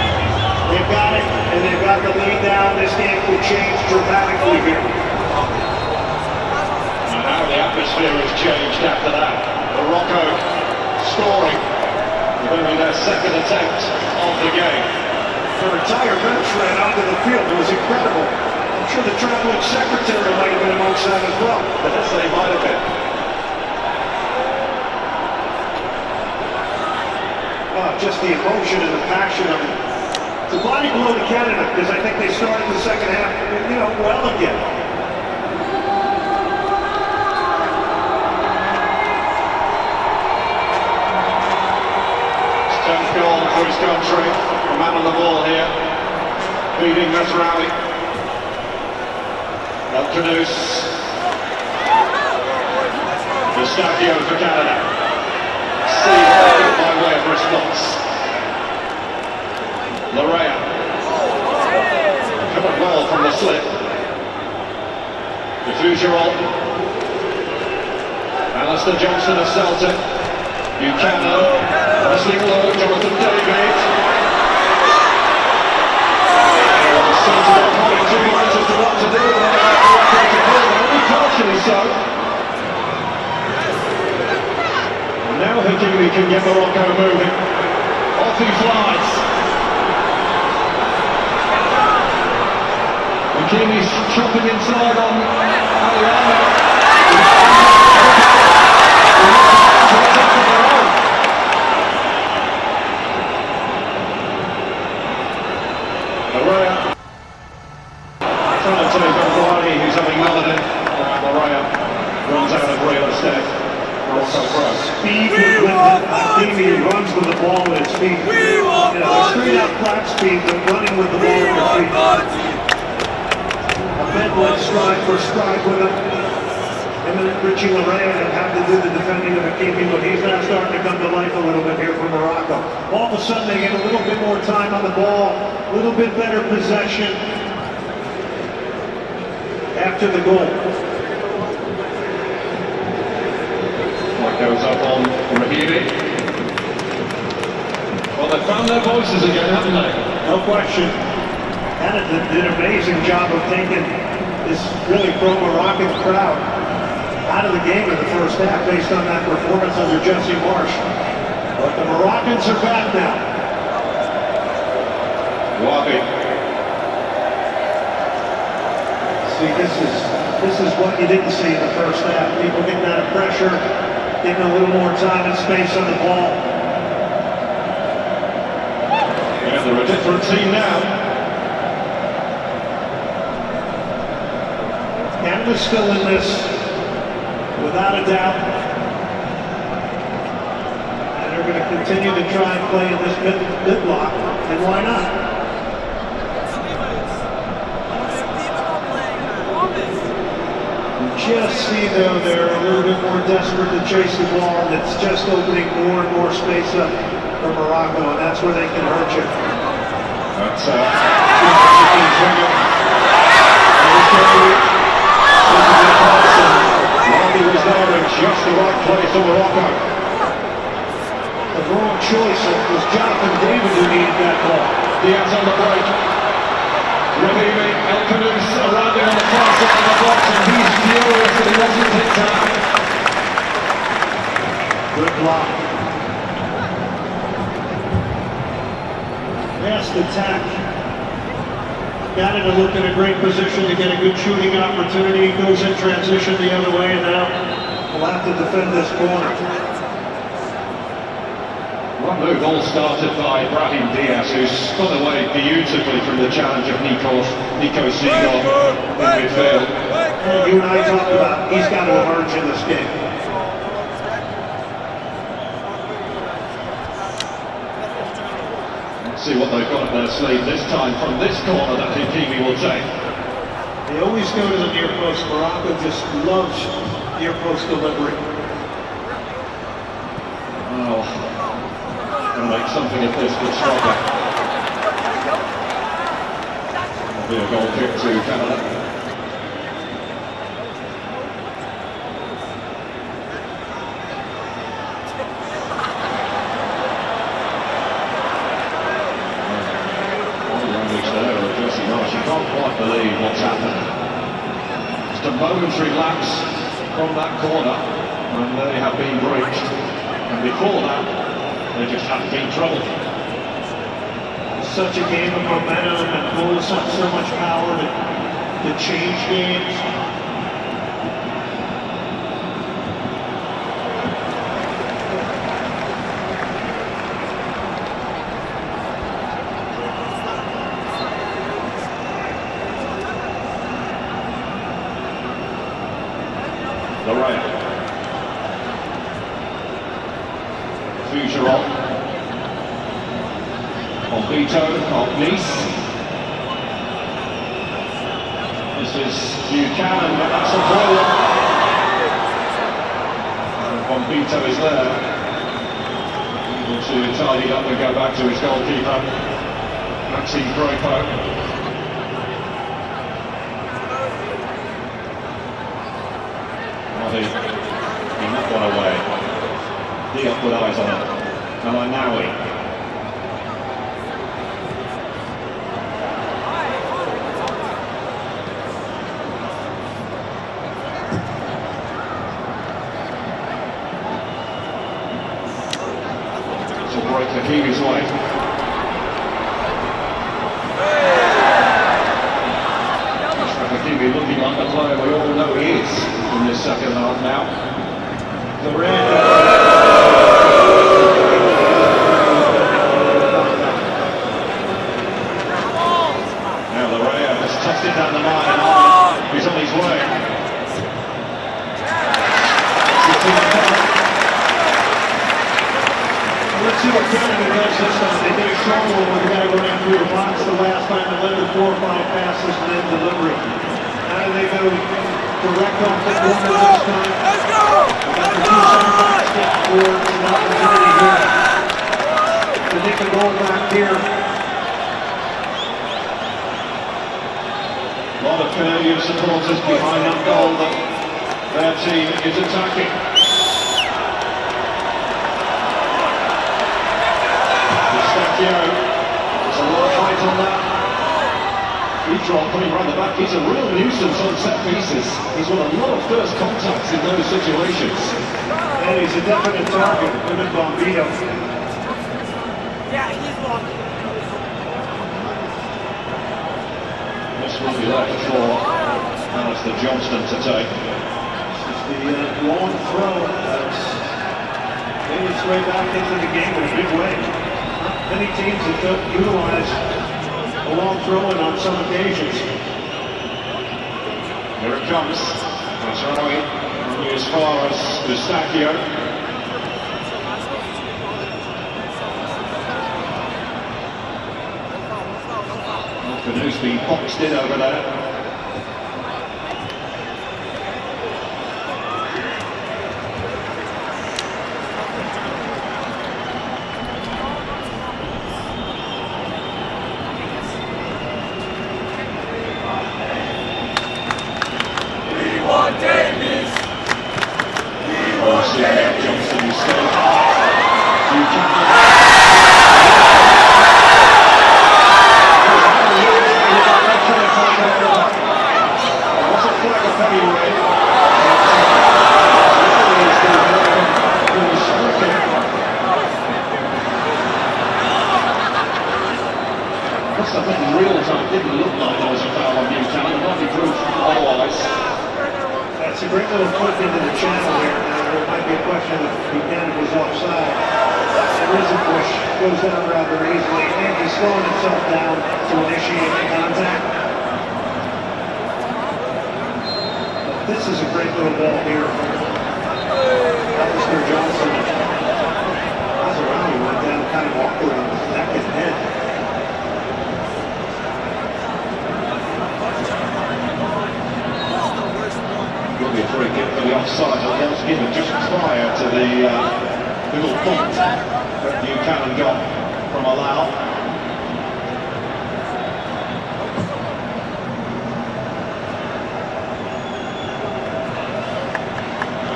They've got it, and they've got the lead down. This game could change dramatically here. And how the atmosphere has changed after that. Morocco scoring with only their second attempt of the game. Their entire bench ran onto the field. It was incredible. I'm sure the traveling secretary might have been amongst that as well. Yes, they might have been. Oh, just the emotion and the passion of it. It's a body blow to Canada, because I think they started the second half, well again. It's 10th goal for his country. The man on the ball here, beating Mesraoui. El Canoes. Mustachio for Canada. By way of response. Larea covered well from the slip. Diffuserol. Alistair Johnson of Celtic. Buchanan. Wrestling low. Jonathan David. Celtic are having 2 minutes as to what to do. Only partially so. Now Hakimi can get Morocco moving. Off he flies. Hakimi's chopping inside on Aliana. Larea trying to take on Brady, who's having none of it. Larea runs out of real estate. Also speed with Hakimi runs with the ball with his feet. Straight out flat speed, but running with the ball with his feet. Went stride for stride with him. And then Richie Larea had to do the defending of Hakimi, but he's now starting to come to life a little bit here for Morocco. All of a sudden they get a little bit more time on the ball, a little bit better possession after the goal. What goes up on Rahimi. Well, they found their voices again, haven't they? No question. Canada did an amazing job of taking this really pro-Moroccan crowd out of the game in the first half based on that performance under Jesse Marsh. But the Moroccans are back now. Wabi. See, this is what you didn't see in the first half. People getting out of pressure, getting a little more time and space on the ball. Yeah, they're a different team now. Canada's still in this, without a doubt. And they're going to continue to try and play in this mid block, and why not? just see, though, they're a little bit more desperate to chase the ball, and it's just opening more and more space up for Morocco, and that's where they can hurt you. That's He was there in just the right place for Morocco. The wrong choice. It was Jonathan David who needed that ball. Diaz on the break. Rahimi, El Khamis arriving on the far side of the box, and he's furious that he wasn't picked out. Good block. Fast attack. Canada looked in a great position to get a good shooting opportunity. Goes in transition the other way, and now we'll have to defend this corner. One move all started by Brahim Diaz, who spun away beautifully from the challenge of Nico Seagull in midfield. You and I talked about he's got to emerge in this game. Let's see what they've got up their sleeve this time from this corner that Hakimi will take. They always go to the near post. Morocco just loves near post delivery. Oh, going to make something of this with Striker. That'll be a goal kick to Canada. You can't quite believe what's happened. Just a momentary lapse from that corner, and they have been breached. And before that, they just haven't been troubled. Such a game of momentum, and goals have so much power to change games. Fugeron, Bombito of Nice. This is Buchanan, but that's a ball. And Bombito is there. Able to tidy up and go back to his goalkeeper, Maxime Gropo. He knocked one away. Diop with eyes on it. Malanawi. To break Hakimi's way. Hakimi looking like the player we all know he is in this second half now. The red. Tossed it down the line, and he's on his way. Let's see what Canada does this time. They did a strong one with the guy running through the box the last time. They led with 4 or 5 passes and then delivery. Now they go direct off the corner this time. Let's go! Got the 2 center backs getting forward. An opportunity here to nick a goal back here. A lot of Canadian supporters behind that goal that their team is attacking. Stacchio, there's a lot of height on that. Fugeron coming around the back, he's a real nuisance on set pieces. He's won a lot of first contacts in those situations. And he's a definite target, him and Bombito. Yeah, he's long. This will be left for Alistair Johnston to take. This is the long throw that's made its way back into the game in a big way. Many teams that don't utilize a long throw-in on some occasions. Here it comes. Mazraoui as far as Stacchio. Canoe's been boxed in over there. little clip into the channel here. There might be a question if Buchanan was offside. There is a push, goes down rather easily, and he's slowing himself down to initiate the contact. But this is a great little ball here. Alistair Johnson. That's around, he went down kind of awkward on his neck and head. Will be a free kick for the offside that was given just prior to the little point that Buchanan got from Allow.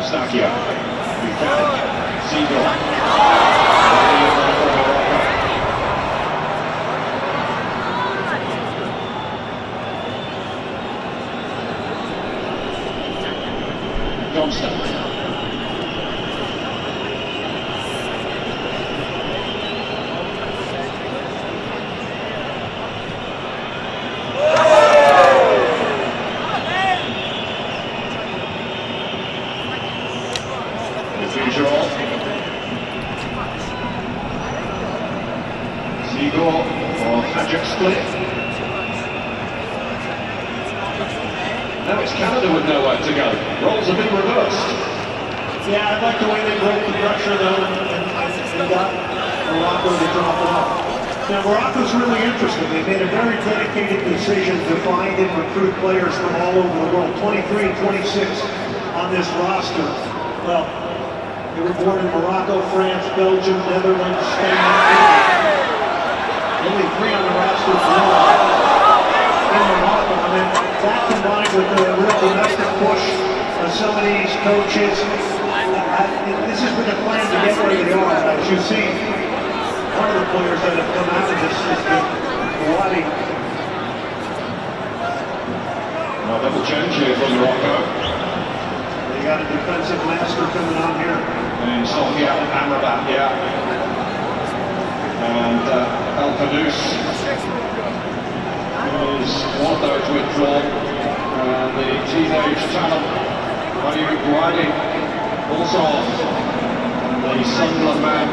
Stakio, Buchanan, Seagull. Johnston. As usual. Seagull or Magic split. Now it's Canada with nowhere to go. Roles have been reversed. Yeah, I like the way they broke the pressure though and got Morocco to drop off. Now Morocco's really interesting. They made a very dedicated decision to find and recruit players from all over the world. 23 and 26 on this roster. Well, they were born in Morocco, France, Belgium, Netherlands, Spain, and only 3 on the roster in Morocco. I mean, that combined with the real domestic push of some of these coaches, this has been a plan to get where they are. As you see, one of the players that have come out of this has been Wadi. Well, double change here from Morocco. They got a defensive master coming on here. And Sofia Amrabat, yeah. And El Padus is one of those withdrawn. And the teenage talent, Ayub Wadi, also off. And the Sunderland man,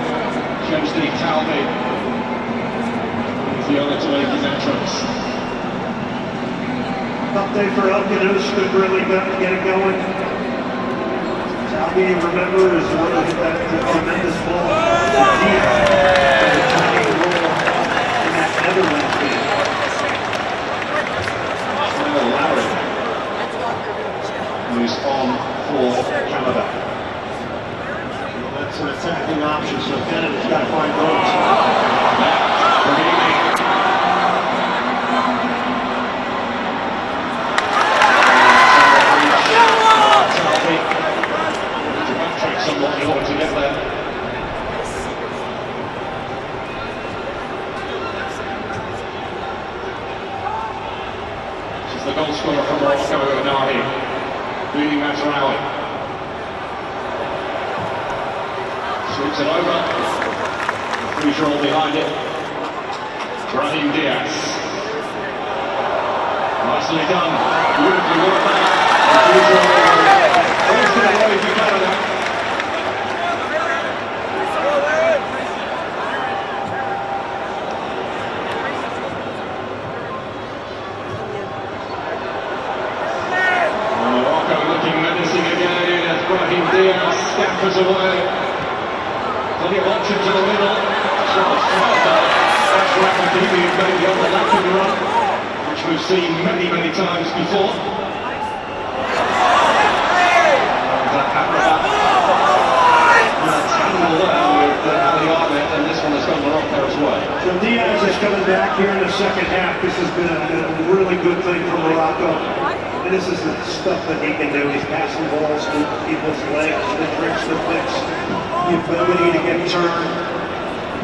James D. Talby, is the other to make his entrance. Tough day for El Padus, could really get it going. Talby, remember, is the one who hit that tremendous ball. Deep, the tiny goal in that Netherlands game. Larry who's on for Canada. That's an attacking option, so Canada's got to find goals. To backtrack somewhat in order to get there. The goal scorer from Morocco, Nahi, leading Mazraoui. Sweeps it over. Free all behind it. Brahim Diaz. Nicely done. Beautifully worked out. Goes to the way for Canada. Brahim Diaz scampers away. Plenty of options in the middle. That's Rakadimi who made the overlapping run, which we've seen many, many times before. And Amrabat tangled there with Ali Ahmed, and this one has gone Morocco as well. So Diaz is coming back here in the second half. This has been a really good thing for Morocco. And this is the stuff that he can do. He's passing balls to people's legs, the tricks, the flicks, the ability to get turned.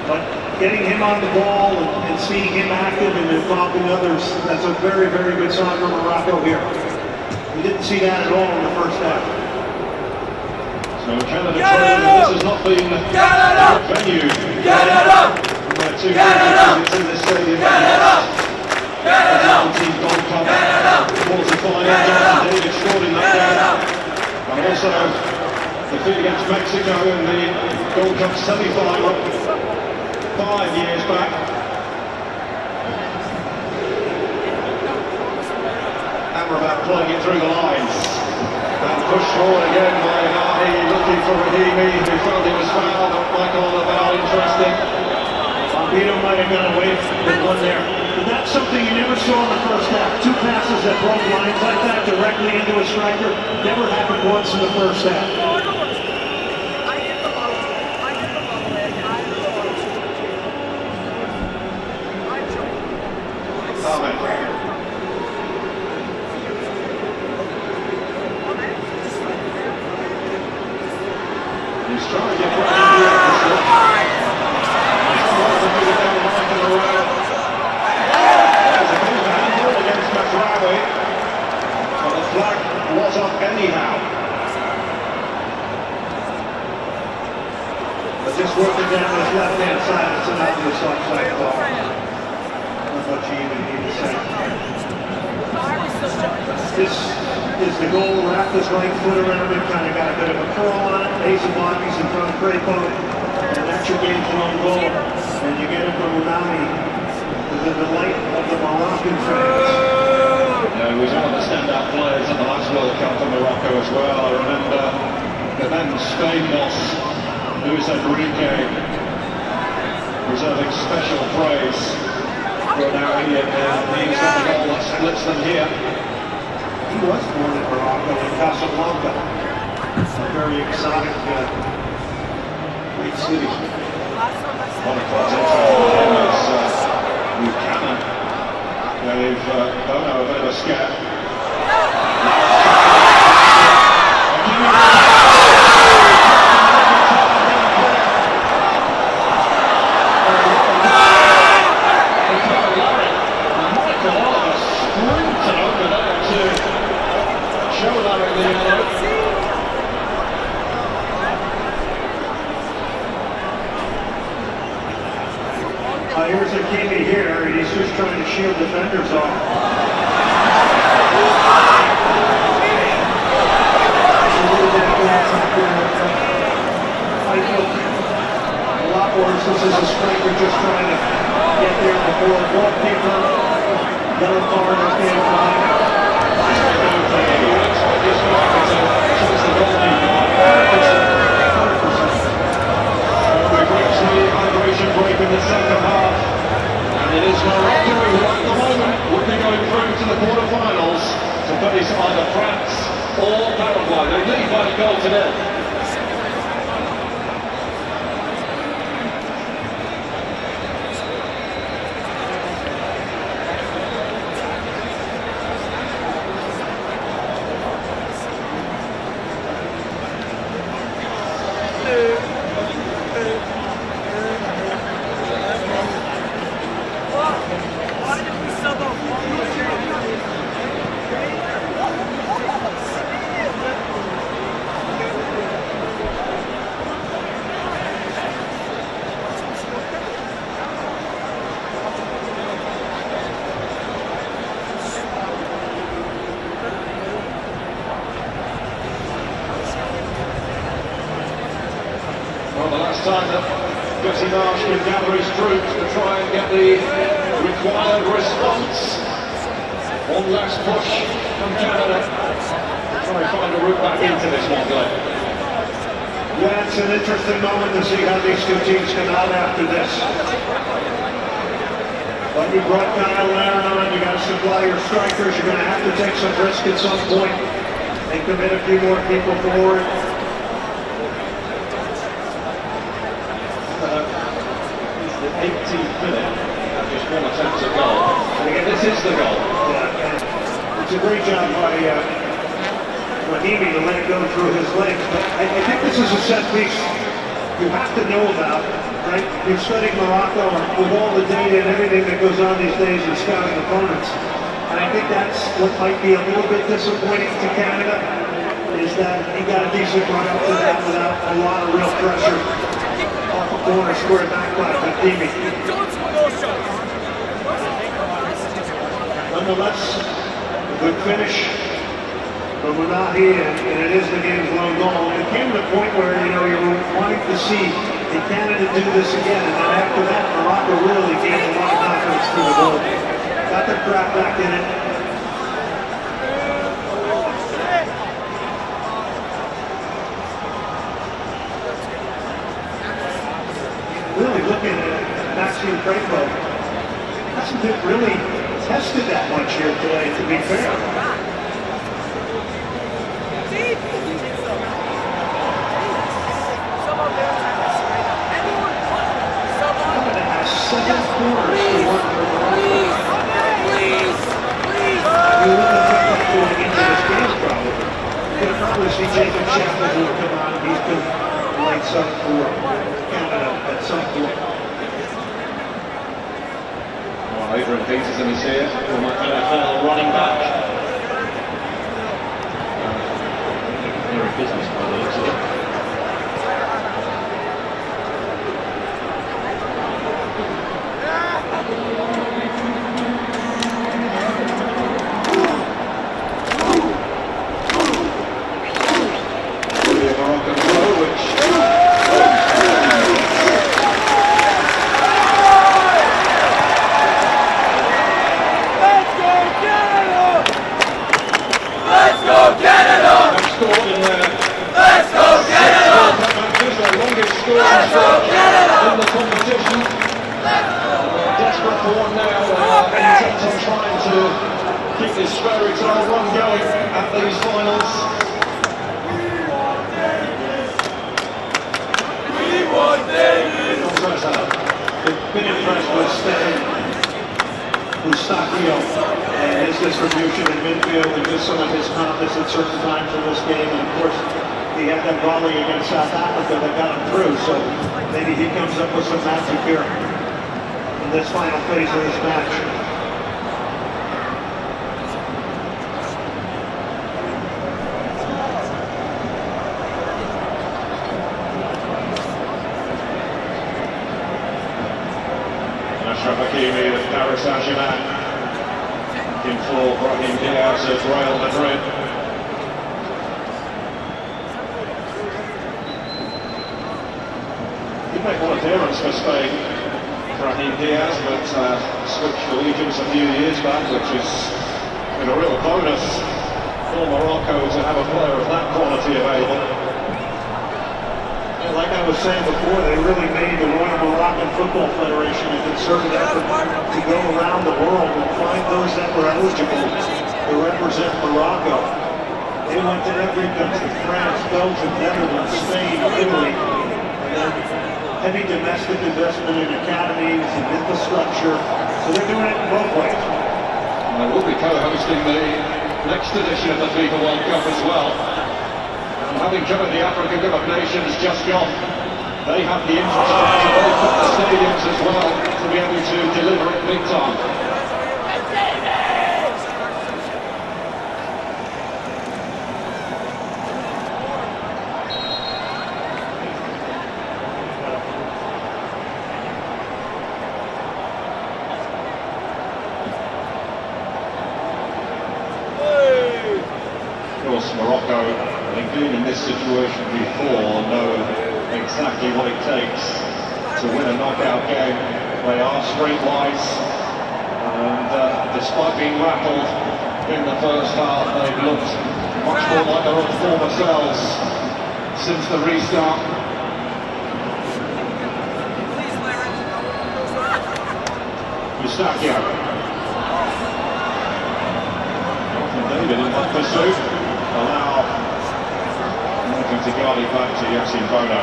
But getting him on the ball and seeing him active and involving others, that's a very, very good sign for Morocco here. We didn't see that at all in the first half. So Canada trying, this has not been a venue. Canada! It's in this stadium. Canada! The 19 Gold Cup quarter-final, Jonathan David scored in that game. also defeat against Mexico in the Gold Cup semi-final 5 years back. And we're about pulling it through the lines. And pushed forward again by Nahi, looking for Rahimi, who felt it was foul, but Michael about interesting. Bambino might have got away with one there. But that's something you never saw in the first half. 2 passes that broke lines like that directly into a striker. Never happened once in the first half. He's trying to get right into the episode. He's trying to get down the line to the right. There's a bit of a handball against Masraoui. But the flag was up anyhow. But just working down his left-hand side, it's an obvious offside ball. Not much you even need to say. This is the goal, wrapped his right foot around it, kind of got a bit of a curl on it, lays the bodies in front of Crapo, and that's your game-long goal. And you get it from Unami, to the delight of the Moroccan fans. Yeah, he was one of the standout players at the last World Cup for Morocco as well. I remember the then Spain boss, Luis Enrique, reserving special praise for an Arabian being the goal that splits them here. He was born in Morocco, in Casablanca. It's a very exotic, great city. One of the is Buchanan. They've Bono a bit of a scare. Here's Hakimi here, and he's just trying to shield defenders off. A lot worse. This is a striker just trying to get there before a goalkeeper. Yellow card, okay, fine. We've reached the hydration break in the second half, and it is Morocco who at the moment would be going through to the quarterfinals to face either France or Paraguay. They lead by a goal to nil. Well, the last time that Jesse Marsh can gather his troops to try and get the required response. One last push from Canada to try and find a route back into this one, Glenn. Yeah, it's an interesting moment to see how these two teams come out after this. But you brought Kyle Larin on, you got to supply your strikers, you're going to have to take some risk at some point and commit a few more people forward. The 18th minute, just one attempt at goal. And again, this is the goal. Yeah, it's a great job by Rahimi to let it go through his legs. But I think this is a set piece you have to know about, right? You've studied Morocco with all the data and everything that goes on these days in scouting opponents. And I think that's what might be a little bit disappointing to Canada, is that he got a decent run up to that without a lot of real pressure. Off a corner, squared back by Hakimi. Nonetheless, a good finish. from Unahi, and it is the game's lone goal. And it came to the point where, you know, you were wanting to see Canada do this again, and then after that, Morocco really gained a lot of confidence through the goal. Got their crap back in it. Really looking at Maxime Franco, hasn't been really tested that much here today, to be fair. Second corners to work for Morocco. You wouldn't have picked up going into this game, probably. You could probably see Jacob Chapman who would come out and he's been lights up for Canada at some point. Well, Adrian Peterson is here, former NFL running back. Very business by the looks of it. And his distribution in midfield and just some of his confidence at certain times in this game. And of course, he had that volley against South Africa that got him through. So maybe he comes up with some magic here in this final phase of this match. Hakimi of Paris Saint-Germain in for Brahim Diaz of Real Madrid. He made one appearance for Spain, Brahim Diaz, but switched allegiance a few years back, which is a real bonus for Morocco to have a player of that quality available. Like I was saying before, they really made the Royal Moroccan Football Federation a concerted effort to go around the world and find those that were eligible to represent Morocco. They went to every country: France, Belgium, Netherlands, Spain, Italy, and then heavy domestic investment in academies and infrastructure. So they're doing it both ways. And they will be co-hosting the next edition of the FIFA World Cup as well. Having covered the African Cup of Nations just gone, they have the infrastructure, they've got the stadiums as well to be able to deliver it big time. Of course, Morocco, having been in this situation before, know exactly what it takes to win a knockout game. They are streetwise, and despite being rattled in the first half, they've looked much more like their own former selves since the restart. Eustachio. David in that pursuit. Allow to guard it back to Yassin Bono.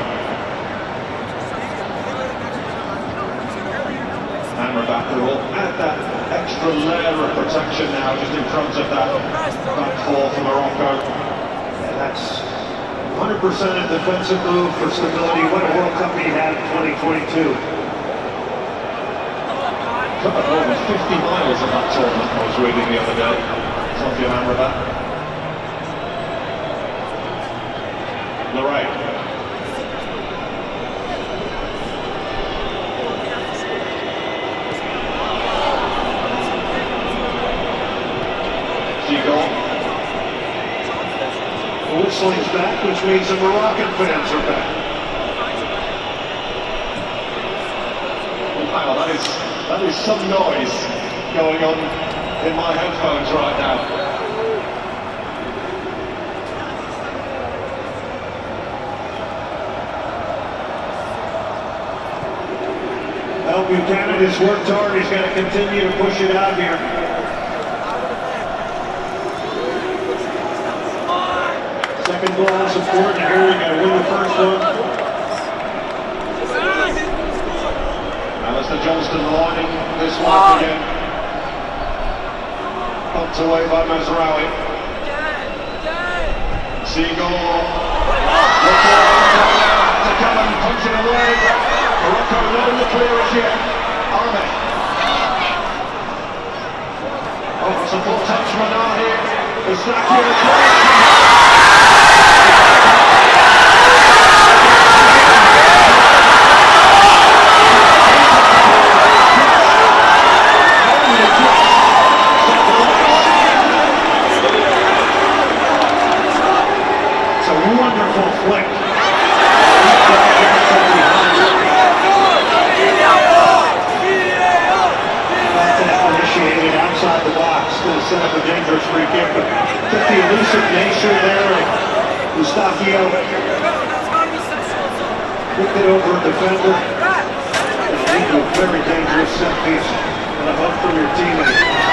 Amrabat will add that extra layer of protection now just in front of that back four for Morocco. And that's 100% a defensive move for stability. What a World Cup he had in 2022. Covered more than 50 miles of that tournament, I was reading the other day. Sofian Amrabat. Lorraine. Gigon. The whistling's back, which means the Moroccan fans are back. Wow, that is some noise going on in my headphones right now. Well, Buchanan has worked hard. He's going to continue to push it out here. Second goal is important here. You got to win the first one. Alistair Johnston lining this one up again. Pumped away by Mazraoui. Seagull. To come and punch it away. Morocco not in the clear as yet. Arme. Oh, it's a full touch Manar here. It's a wonderful flick. Initiated outside the box to set up a dangerous free kick, but took the elusive nature there of Mustafio. Kicked it over a defender. And a very dangerous set piece and a hook from your teammate.